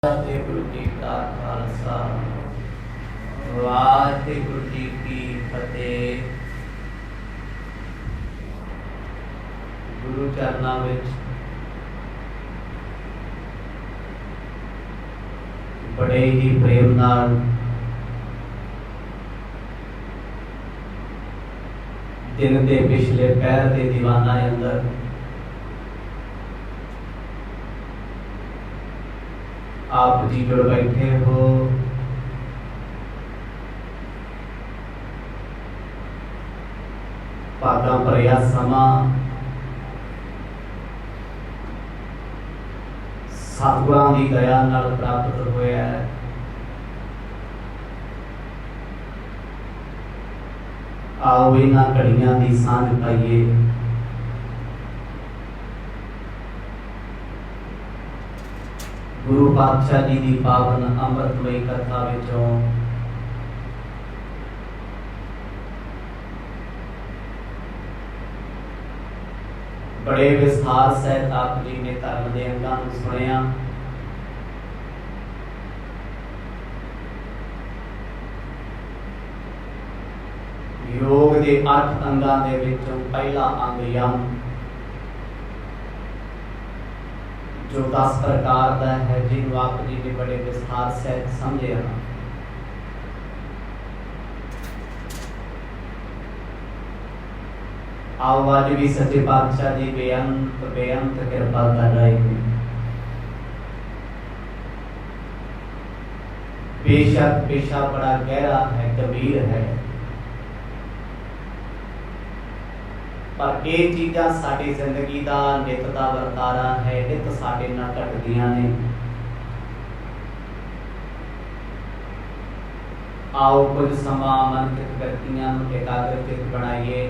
वाहिगुरु जी का खालसा वाहिगुरु जी की फतेह। गुरु चरणों में बड़े ही प्रेम नाल दिन के पिछले पैर के दीवाना अंदर आप जी जुड़ बैठे हो। भागा भरिया समा सतगुरां दी दया नाल प्राप्त होया है। आओ इन्हां घड़ियां दी सांझ पाइए। गुरु पातशाह जी की पावन अमृतमयी कथा विचों बड़े विस्तार सहित आप जी ने धर्म के अंगां नूं सुनिया। योग के 8 अंगां दे विचों पहला अंग यम जो 10 प्रकार का है, जिन्होंने आप जी ने बड़े विस्तार से समझे। आओ आज भी सच्चे पातशाह जी बेअंत बेअंत कृपा कर रहे हैं। बेशक पेशा बड़ा गहरा है, गंभीर है, पर ये चीज़ां साडी जिंदगी का नित का वरतारा है, नित साडे नाल घटदियां ने। आओ कुछ समा मन चित व्यक्तियां नूं एकाग्रचित बनाइए।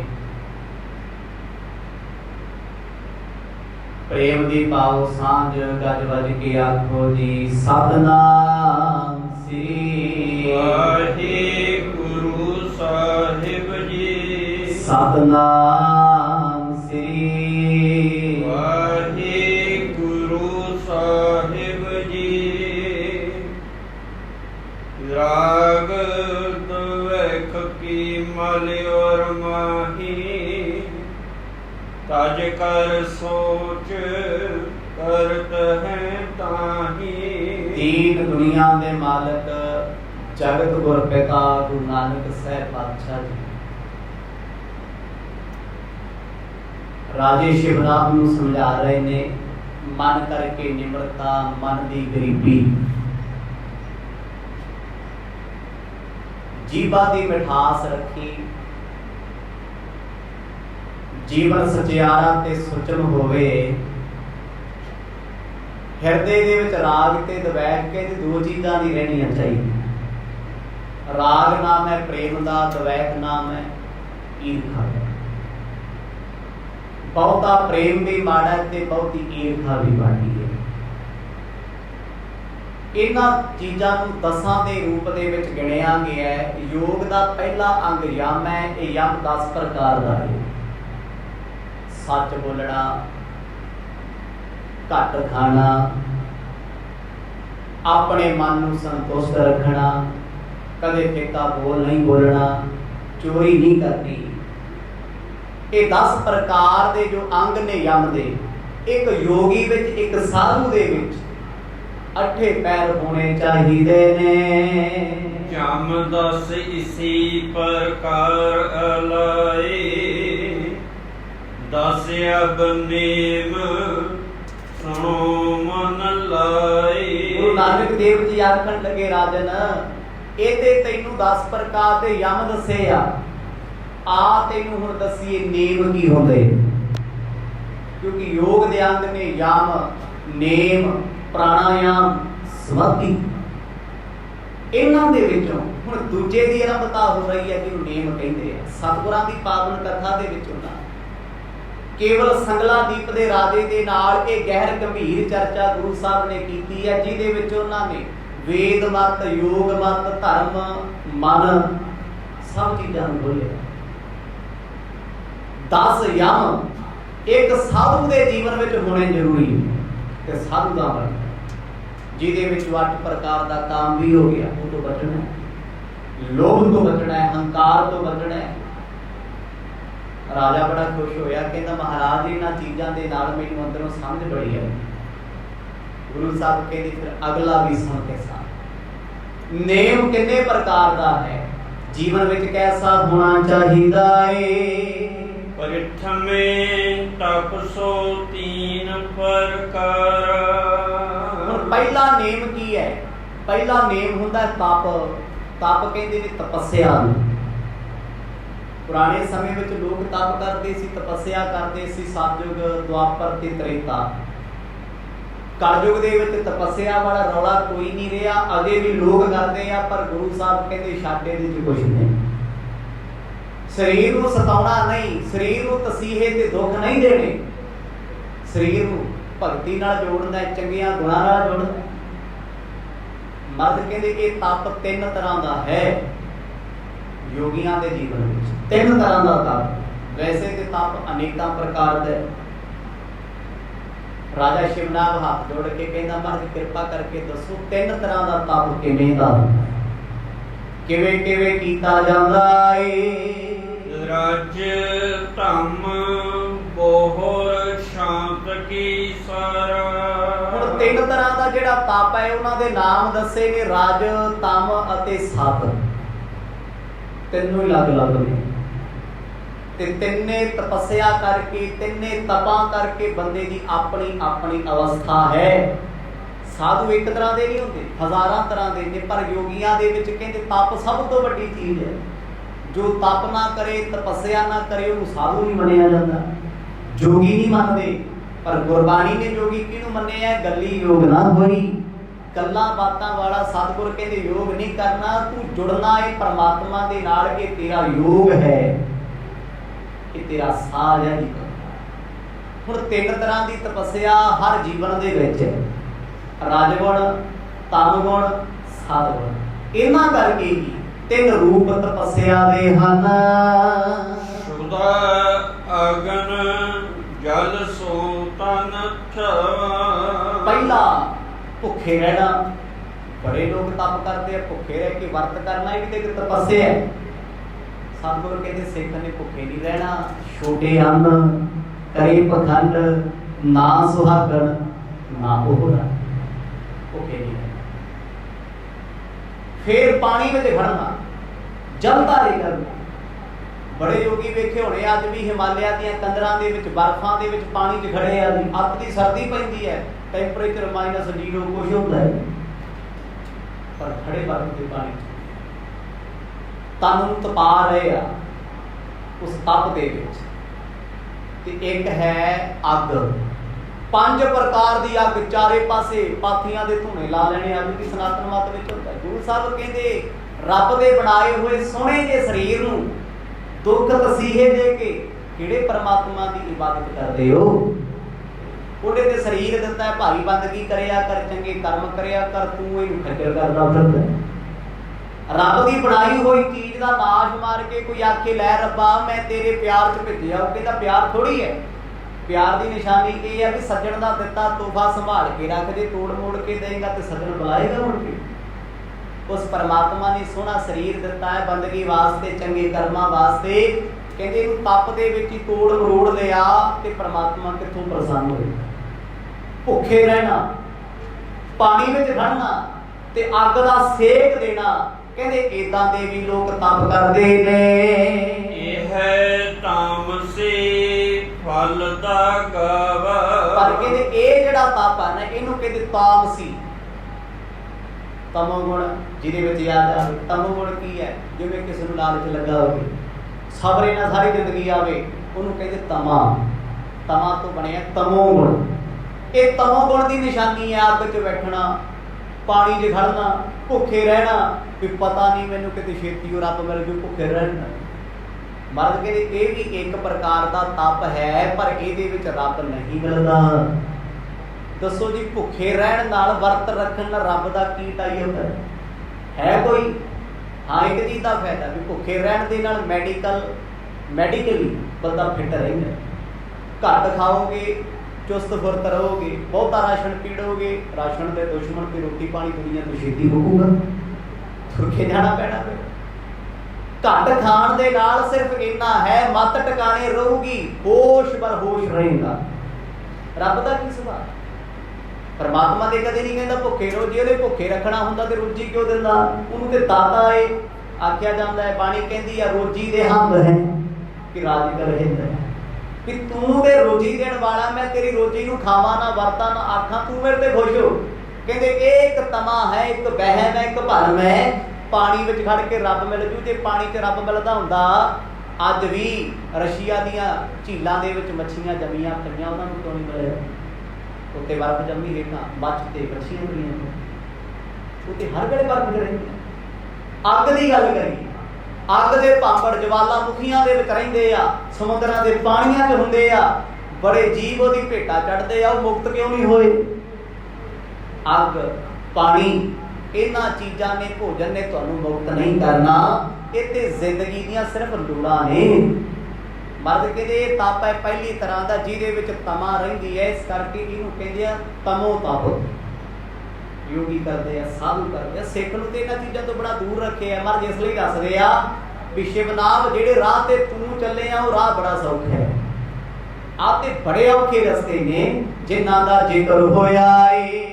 प्रेम दी पाओ सांझ गज वज के आखो जी सतनाम श्री वाहिगुरु साहिब जी। सतनाम राग द्वैख की मल और माही तज कर सोच करत है ताही। तीन दुनिया दे मालक जगत गुर पिता गुरु नानक साहिब पातशाह जी राजे शिवनाथ नूं समझा रहे ने। मन करके निम्रता, मन दी गरीबी, जीवा दी मिठास रखी, जीवन सचियारा ते सुचम होवे। हिरदे दे विच राग ते द्वैत के दो चीज़ां नहीं रहनियां चाहिए। राग नाम है प्रेम दा, द्वैत नाम है ईर्खा दा। बहुता प्रेम भी माड़ा ते बहुती ईर्खा भी माड़ी है। इन्हां चीज़ां नूं 10 के रूप दे विच गिणिया गया है। योग का पहला अंग यम है। यह यम 10 प्रकार का है। सच बोलना, घट खाना, अपने मन नूं संतुष्ट रखना, कदे फिक्का बोल नहीं बोलना, चोरी नहीं करनी। ये 10 प्रकार के जो अंग ने यम दे, एक योगी विच, एक साधु दे विच 8 पैर होने चाहिए ने। यम 10 इसी प्रकार अलाए 10 अब नेम सुनो मन लाए। गुरु नानक देव जी आखन लगे राजन ये तेनू 10 प्रकार के यम दसे आ तेनू हुण दसीए नेम की होंदे। क्योंकि योग दे अंग ने यम, नेम, प्राणायाम, समाधि। इन्हां दे विचों हुण दूजे दी आरंभता हो रही है जिहनूं नेम कहंदे आ। सतगुरां दी पावन कथा दे विचों ना केवल संगला दीप दे राजे दे नाल ये गहर गंभीर चर्चा गुरु साहब ने कीती है, जिहदे विच उन्हां ने वेद मत, योग मत, धर्म, मन सब चीज़ां नूं बोलिया। 10 यम एक साधु के जीवन में होने जरूरी है। साधु का मन ਜਿਹਦੇ ਵਿੱਚ 8 ਪ੍ਰਕਾਰ ਦਾ ਕਾਮ ਵੀ ਹੋ ਗਿਆ, ਉਹ ਤੋਂ ਬਚਣਾ ਹੈ। ਲੋਭ ਤੋਂ ਬਚਣਾ ਹੈ, ਹੰਕਾਰ ਤੋਂ ਬਚਣਾ ਹੈ। ਰਾਜਾ ਬੜਾ ਖੁਸ਼ ਹੋਇਆ, ਕਹਿੰਦਾ ਮਹਾਰਾਜ ਇਹਨਾਂ ਚੀਜ਼ਾਂ ਦੇ ਨਾਲ ਮੈਨੂੰ ਅੰਦਰੋਂ ਸਮਝ ਬੜੀ ਹੈ। ਗੁਰੂ ਸਾਹਿਬ ਕਹਿੰਦੇ ਫਿਰ ਅਗਲਾ ਵੀ ਸੁਣ ਕੇ ਸਾਂ। ਨੇਮ ਕਿੰਨੇ ਪ੍ਰਕਾਰ ਦਾ ਹੈ, ਜੀਵਨ ਵਿੱਚ ਕੈਸਾ ਹੋਣਾ ਚਾਹੀਦਾ ਏ। ਪ੍ਰਥਮੇ ਤਪ ਸੋ ਤੀਨ ਪ੍ਰਕਾਰ। ਹੁਣ ਪਹਿਲਾ ਨੇਮ ਕੀ ਹੈ? ਪਹਿਲਾ ਨੇਮ ਹੁੰਦਾ ਤਪ। ਤਪ ਕਹਿੰਦੇ ਨੇ ਤਪੱਸਿਆ ਨੂੰ। ਪੁਰਾਣੇ ਸਮੇਂ ਵਿੱਚ ਲੋਕ ਤਪ ਕਰਦੇ ਸੀ, ਤਪੱਸਿਆ ਕਰਦੇ ਸੀ। ਸਤਯੁਗ, ਦੁਆਪਰ ਤੇ ਤ੍ਰੇਤਾ। ਕਲਯੁਗ ਦੇ ਵਿੱਚ ਤਪੱਸਿਆ ਵਾਲਾ ਰੌਲਾ ਕੋਈ ਨਹੀਂ ਰਿਹਾ, ਅਜੇ ਵੀ ਲੋਕ ਕਰਦੇ ਆ, ਪਰ ਗੁਰੂ ਸਾਹਿਬ ਕਹਿੰਦੇ ਛਾਟੇ ਦੇ ਵਿੱਚ ਕੁਝ ਨਹੀਂ। ਸਰੀਰ ਨੂੰ ਸਤਾਉਣਾ ਨਹੀਂ, ਸਰੀਰ ਨੂੰ ਤਸੀਹੇ ਤੇ ਦੁੱਖ ਨਹੀਂ ਦੇਣੇ, ਸਰੀਰ ਨੂੰ ਭਗਤੀ ਨਾਲ ਜੋੜਨਾ, ਚੰਗੀਆਂ ਗੁਣਾਂ ਨਾਲ ਜੋੜਨਾ। ਮਰਦ ਕਹਿੰਦੇ ਇਹ ਤਪ 3 ਤਰ੍ਹਾਂ ਦਾ ਹੈ ਯੋਗੀਆਂ ਦੇ ਜੀਵਨ ਵਿੱਚ। 3 ਤਰ੍ਹਾਂ ਦਾ ਤਪ। ਵੈਸੇ ਤੇ ਤਪ ਅਨੇਕਾਂ ਪ੍ਰਕਾਰ ਦਾ ਹੈ। ਰਾਜਾ ਸ਼ਿਵਨਾਗ ਹੱਥ ਜੋੜ ਕੇ ਕਹਿੰਦਾ ਮਹਾਰਾਜ ਕਿਰਪਾ ਕਰਕੇ ਦੱਸੋ 3 ਤਰ੍ਹਾਂ ਦਾ ਤਪ ਕਿਵੇਂ ਦਾ, ਕਿਵੇਂ ਕਿਵੇਂ ਕੀਤਾ ਜਾਂਦਾ ਏ। ਰਜ ਧੰਮ ਬੋਹਰ ਸ਼ਾਂਤ ਕੀ ਸਰ। ਹੁਣ 3 ਤਰ੍ਹਾਂ ਦਾ ਜਿਹੜਾ ਤਪ ਹੈ ਉਹਨਾਂ ਦੇ ਨਾਮ ਦੱਸੇ ਨੇ, ਰਜ, ਤਮ ਅਤੇ ਸਤ। ਤਿੰਨੋਂ ਹੀ ਅਲੱਗ-ਅਲੱਗ ਨੇ ਤੇ ਤਿੰਨੇ ਤਪੱਸਿਆ ਕਰਕੇ, ਤਿੰਨੇ ਤਪਾਂ ਕਰਕੇ ਬੰਦੇ ਦੀ ਆਪਣੀ ਆਪਣੀ ਅਵਸਥਾ ਹੈ। ਸਾਧੂ ਇੱਕ ਤਰ੍ਹਾਂ ਦੇ ਨਹੀਂ ਹੁੰਦੇ, ਹਜ਼ਾਰਾਂ ਤਰ੍ਹਾਂ ਦੇ ਨੇ, ਪਰ ਯੋਗੀਆਂ ਦੇ ਵਿੱਚ ਕਹਿੰਦੇ ਤਪ ਸਭ ਤੋਂ ਵੱਡੀ ਚੀਜ਼ ਹੈ। ਜੋ ਤਪ ਨਾ ਕਰੇ, ਤਪੱਸਿਆ ਨਾ ਕਰੇ, ਉਹਨੂੰ ਸਾਧੂ ਨਹੀਂ ਮੰਨਿਆ ਜਾਂਦਾ, ਜੋਗੀ ਨਹੀਂ ਮੰਨਦੇ। ਪਰ ਗੁਰਬਾਣੀ ਨੇ ਜੋਗੀ ਕਿਹਨੂੰ ਮੰਨਿਆ? ਗੱਲੀ ਯੋਗ ਨਾ ਹੋਈ। ਗੱਲਾਂ ਬਾਤਾਂ ਵਾਲਾ ਸਤਿਗੁਰ ਕਹਿੰਦੇ ਯੋਗ ਨਹੀਂ ਕਰਨਾ, ਤੂੰ ਜੁੜਨਾ ਹੈ ਪਰਮਾਤਮਾ ਦੇ ਨਾਲ, ਕਿ ਤੇਰਾ ਯੋਗ ਹੈ, ਕਿ ਤੇਰਾ ਸਾਜ ਹੈ। ਹੁਣ 3 ਤਰ੍ਹਾਂ ਦੀ ਤਪੱਸਿਆ ਹਰ ਜੀਵਨ ਦੇ ਵਿੱਚ, ਰਜਗੁਣ, ਤਮਗੁਣ, ਸਤਗੁਣ। ਇਹਨਾਂ ਕਰਕੇ ਹੀ 3 ਰੂਪ ਤਪੱਸਿਆ ਦੇ ਹਨ। ਸੁਦਾ ਅਗਨ ਜਲ ਸੋ ਤਨ ਪਹਿਲਾ ਭੁੱਖੇ ਰਹਿਣਾ। ਬੜੇ ਲੋਕ ਤਪ ਕਰਦੇ ਆ, ਭੁੱਖੇ ਰਹਿ ਕੇ ਵਰਤ ਕਰਨਾ ਇਹ ਵੀ ਤੇ ਇੱਕ ਤਪੱਸਿਆ ਹੈ। ਸਤਿਗੁਰੂ ਕਹਿੰਦੇ ਸਿੱਖ ਨੇ ਭੁੱਖੇ ਨਹੀਂ ਰਹਿਣਾ। ਛੋਟੇ ਅੰਨ ਕਰੇ ਪਖੰਡ, ਨਾ ਸੁਹਾਗਣ ਨਾ ਉਹਰਾ, ਭੁੱਖੇ ਨਹੀਂ ਰਹਿਣਾ। ਫੇਰ ਪਾਣੀ ਵਿੱਚ ਖੜਨਾ, ਜਲਧਾਰੇ ਕਰਨਾ। ਬੜੇ ਯੋਗੀ ਵੇਖੇ ਹੋਣੇ ਅੱਜ ਵੀ ਹਿਮਾਲਿਆ ਦੀਆਂ ਕੰਦਰਾਂ ਦੇ ਵਿੱਚ, ਬਰਫਾਂ ਦੇ ਵਿੱਚ ਪਾਣੀ 'ਚ ਖੜੇ ਆ। ਅੱਤ ਦੀ ਸਰਦੀ ਪੈਂਦੀ ਹੈ, ਟੈਂਪਰੇਚਰ -0 ਕੁਝ ਹੁੰਦਾ ਹੈ, ਪਰ ਖੜੇ ਬਰਫ ਦੇ ਪਾਣੀ 'ਚ ਤਨ ਨੂੰ ਤਪਾ ਰਹੇ ਆ ਉਸ ਤਪ ਦੇ ਵਿੱਚ। ਤੇ ਇੱਕ ਹੈ ਅੱਗ। 5 ਪ੍ਰਕਾਰ ਦੀ ਅੱਗ, ਚਾਰੇ ਪਾਸੇ ਪਾਥੀਆਂ ਦੇ ਧੂਣੇ ਲਾ ਲੈਣੇ। ਅੱਗ ਦੀ ਸਨਾਤਨ ਮਤ ਵਿੱਚ ਹੁੰਦਾ। ਗੁਰੂ ਸਾਹਿਬ ਕਹਿੰਦੇ ਰੱਬ ਦੇ ਬਣਾਏ ਹੋਏ ਸੋਹਣੇ ਜਿਹੇ ਸਰੀਰ ਨੂੰ ਦੁੱਖ ਤਸੀਹੇ ਦੇ ਕੇ ਕਿਹੜੇ ਪਰਮਾਤਮਾ ਦੀ ਇਬਾਦਤ ਕਰਦੇ ਹੋ? ਉਹਦੇ ਤੇ ਸਰੀਰ ਦਿੱਤਾ ਹੈ, ਭਾਈ ਬੰਦਗੀ ਕਰਿਆ ਕਰ, ਚੰਗੇ ਕਰਮ ਕਰਿਆ ਕਰ, ਤੂੰ ਇਹਨੂੰ ਖੱਜਲ ਕਰਦਾ ਫਿਰਦਾ। ਰੱਬ ਦੀ ਬਣਾਈ ਹੋਈ ਚੀਜ਼ ਦਾ ਨਾਸ਼ ਮਾਰ ਕੇ ਕੋਈ ਆਖੇ ਲੈ ਰੱਬਾ ਮੈਂ ਤੇਰੇ ਪਿਆਰ 'ਚ ਭੇਜਿਆ, ਉਹ ਕਹਿੰਦਾ ਪਿਆਰ ਥੋੜੀ ਹੈ। ਪਿਆਰ ਦੀ ਨਿਸ਼ਾਨੀ ਇਹ ਹੈ ਵੀ ਸੱਜਣ ਦਾ ਦਿੱਤਾ ਤੋਹਫਾ ਸੰਭਾਲ ਕੇ ਰੱਖ, ਜੇ ਤੋੜ ਮੋੜ ਕੇ ਦੇਗਾ ਤੇ ਸੱਜਣ ਬੁਲਾਏਗਾ ਮੁੜ ਕੇ। ਉਸ ਪਰਮਾਤਮਾ ਨੇ ਸੋਹਣਾ ਸਰੀਰ ਦਿੱਤਾ ਹੈ ਬੰਦਗੀ ਵਾਸਤੇ, ਚੰਗੇ ਕਰਮਾਂ ਵਾਸਤੇ। ਕਹਿੰਦੇ ਇਹਨੂੰ ਤਪ ਦੇ ਵਿੱਚ ਹੀ ਤੋੜ ਮਰੋੜ ਲਿਆ ਤੇ ਪਰਮਾਤਮਾ ਕਿੱਥੋਂ ਪ੍ਰਸੰਨ ਹੋਏ। ਭੁੱਖੇ ਰਹਿਣਾ, ਪਾਣੀ ਵਿੱਚ ਖੜਨਾ ਤੇ ਅੱਗ ਦਾ ਸੇਕ ਦੇਣਾ। ਕਹਿੰਦੇ ਏਦਾਂ ਦੇ ਵੀ ਲੋਕ ਤਪ ਕਰਦੇ ਨੇ। ਇਹ ਹੈ ਤਾਮਸੀ ਫਲ ਦਾ ਗਵਾ। ਪਰ ਕਹਿੰਦੇ ਇਹ ਜਿਹੜਾ ਤਪ ਹੈ ਨਾ, ਇਹਨੂੰ ਕਹਿੰਦੇ ਤਾਮਸੀ। ਤਮੋ ਗੁਣ ਜਿਹਦੇ ਵਿੱਚ ਯਾਦ ਆਵੇ। ਤਮੋ ਗੁਣ ਕੀ ਹੈ? ਜਿਵੇਂ ਕਿਸੇ ਨੂੰ ਲਾਲਚ ਲੱਗਾ ਹੋਵੇ, ਸਬਰੇ ਨਾਲ ਸਾਰੀ ਜ਼ਿੰਦਗੀ ਆਵੇ, ਉਹਨੂੰ ਕਹਿੰਦੇ ਤਮਾ। ਤਮਾ ਤੋਂ ਬਣਿਆ ਤਮੋ ਗੁਣ। ਇਹ ਤਮੋ ਗੁਣ ਦੀ ਨਿਸ਼ਾਨੀ ਹੈ ਅੱਗ 'ਚ ਬੈਠਣਾ, ਪਾਣੀ 'ਚ ਖੜਨਾ, ਭੁੱਖੇ ਰਹਿਣਾ ਵੀ ਪਤਾ ਨਹੀਂ ਮੈਨੂੰ ਕਿਤੇ ਛੇਤੀ ਉਹ ਰੱਬ ਮਿਲ ਜੂ, ਭੁੱਖੇ ਰਹਿਣਾ। ਮਰਦ ਕਹਿੰਦੇ ਇਹ ਵੀ ਇੱਕ ਪ੍ਰਕਾਰ ਦਾ ਤਪ ਹੈ, ਪਰ ਇਹਦੇ ਵਿੱਚ ਰੱਬ ਨਹੀਂ ਮਿਲਦਾ। ਦੱਸੋ ਜੀ, ਭੁੱਖੇ ਰਹਿਣ ਨਾਲ, ਵਰਤ ਰੱਖਣ ਨਾਲ ਰੱਬ ਦਾ ਕੀ ਟਾਈ ਹੁੰਦਾ ਹੈ ਕੋਈ? ਹਾਂ, ਇੱਕ ਚੀਜ਼ ਦਾ ਫਾਇਦਾ ਵੀ ਭੁੱਖੇ ਰਹਿਣ ਦੇ ਨਾਲ ਮੈਡੀਕਲੀ ਬੰਦਾ ਫਿੱਟ ਰਹਿੰਦਾ। ਘੱਟ ਖਾਓਗੇ, ਚੁਸਤ ਫੁਰਤ ਰਹੋਗੇ, ਬਹੁਤਾ ਰਾਸ਼ਨ ਪੀੜੋਗੇ, ਰਾਸ਼ਨ ਦੇ ਦੁਸ਼ਮਣ ਤੇ ਰੋਟੀ ਪਾਣੀ ਦੁਨੀਆ ਤੋਂ ਛੇਤੀ ਮੁੱਕੂਗਾ, ਤੁਰ ਕੇ ਜਾਣਾ ਪੈਣਾ। ਘੱਟ ਖਾਣ ਦੇ ਨਾਲ ਸਿਰਫ ਇੰਨਾ ਹੈ, ਮੱਤ ਟਿਕਾਣੇ ਰਹੂਗੀ, ਹੋਸ਼ ਬਰ ਹੋਸ਼ ਰਹੇਗਾ। ਰੱਬ ਦਾ ਕੀ ਸੁਭਾਅ? ਪਰਮਾਤਮਾ ਦੇ ਕਦੇ ਨਹੀਂ ਕਹਿੰਦਾ ਭੁੱਖੇ ਰਹੋ। ਜੇ ਉਹਦੇ ਭੁੱਖੇ ਰੱਖਣਾ ਹੁੰਦਾ ਤੇ ਰੋਜੀ ਕਿਉਂ ਦਿੰਦਾ? ਉਹਨੂੰ ਤੇ ਦਾਤਾ ਏ। ਆਖਿਆ ਜਾਂਦਾ ਹੈ, ਬਾਣੀ ਕਹਿੰਦੀ ਆ ਰੋਜੀ ਦੇ ਹੰਬ ਹੈ ਕਿ ਰਾਜ ਕਰ ਰਹਿੰਦਾ ਕਿ ਤੂੰ ਤੇ ਰੋਜੀ ਦੇਣ ਵਾਲਾ, ਮੈਂ ਤੇਰੀ ਰੋਜੀ ਨੂੰ ਖਾਵਾਂ ਨਾ ਵਰਤਾਂ ਨਾ ਆਖਾਂ, ਤੂੰ ਮੇਰੇ ਤੇ ਖੁਸ਼ ਹੋ। ਕਹਿੰਦੇ ਇਹ ਇੱਕ ਤਮਾ ਹੈ, ਇੱਕ ਵਹਿਮ ਹੈ, ਇੱਕ ਭਰਮ ਹੈ। ਪਾਣੀ ਵਿੱਚ ਖੜ ਕੇ ਰੱਬ ਮਿਲ ਜੂ। ਜੇ ਪਾਣੀ 'ਚ ਰੱਬ ਮਿਲਦਾ ਹੁੰਦਾ, ਅੱਜ ਵੀ ਰਸ਼ੀਆ ਦੀਆਂ ਝੀਲਾਂ ਦੇ ਵਿੱਚ ਮੱਛੀਆਂ ਜੰਮੀਆਂ ਪਈਆਂ, ਉਹਨਾਂ ਨੂੰ ਕਿਉਂ ਨਹੀਂ ਮਿਲਿਆ? ਉੱਤੇ ਬਰਫ਼ ਜੰਮੀ ਹੇਠਾਂ ਮੱਛ ਤੇ ਮੱਛੀਆਂ ਪਈਆਂ, ਉੱਤੇ ਹਰ ਵੇਲੇ ਬਰਫ਼ ਰਹਿੰਦੀ। ਅੱਗ ਦੀ ਗੱਲ ਕਰੀ, ਅੱਗ ਦੇ ਭਾਂਬੜ ਜਵਾਲਾਮੁਖੀਆਂ ਦੇ ਵਿੱਚ ਰਹਿੰਦੇ ਆ, ਸਮੁੰਦਰਾਂ ਦੇ ਪਾਣੀਆਂ 'ਚ ਹੁੰਦੇ ਆ, ਬੜੇ ਜੀਵ ਉਹਦੀ ਭੇਟਾ ਚੜ੍ਹਦੇ ਆ, ਉਹ ਮੁਕਤ ਕਿਉਂ ਨਹੀਂ ਹੋਏ? ਅੱਗ, ਪਾਣੀ, ਇਹਨਾਂ ਚੀਜ਼ਾਂ ਨੇ, ਭੋਜਨ ਨੇ ਤੁਹਾਨੂੰ ਮੁਕਤ ਨਹੀਂ ਕਰਨਾ। ਇਹ ਤੇ ਜ਼ਿੰਦਗੀ ਦੀਆਂ ਸਿਰਫ ਲੋੜਾਂ ਨੇ। ਮਰਦ ਕਹਿੰਦੇ ਇਹ ਤਪ ਹੈ ਪਹਿਲੀ ਤਰ੍ਹਾਂ ਦਾ, ਜਿਹਦੇ ਵਿੱਚ ਤਮਾ ਰਹਿੰਦੀ ਹੈ, ਇਸ ਕਰਕੇ ਇਹਨੂੰ ਕਹਿੰਦੇ ਆ ਤਮੋ ਤਪ। ਯੋਗੀ ਕਰਦੇ ਆ, ਸਾਧੂ ਕਰਦੇ ਆ। ਸਿੱਖ ਨੂੰ ਤੇ ਇਹਨਾਂ ਚੀਜ਼ਾਂ ਤੋਂ ਬੜਾ ਦੂਰ ਰੱਖਿਆ। ਮਰਦ ਇਸ ਲਈ ਦੱਸਦੇ ਆ ਵੀ ਸ਼ਿਵਨਾਮ ਜਿਹੜੇ ਰਾਹ ਤੇ ਤੂੰ ਚੱਲੇ ਆ, ਉਹ ਰਾਹ ਬੜਾ ਸੌਖਾ ਹੈ। ਆਹ ਤੇ ਬੜੇ ਔਖੇ ਰਸਤੇ ਨੇ ਜਿਨ੍ਹਾਂ ਦਾ ਜ਼ਿਕਰ ਹੋਇਆ ਏ।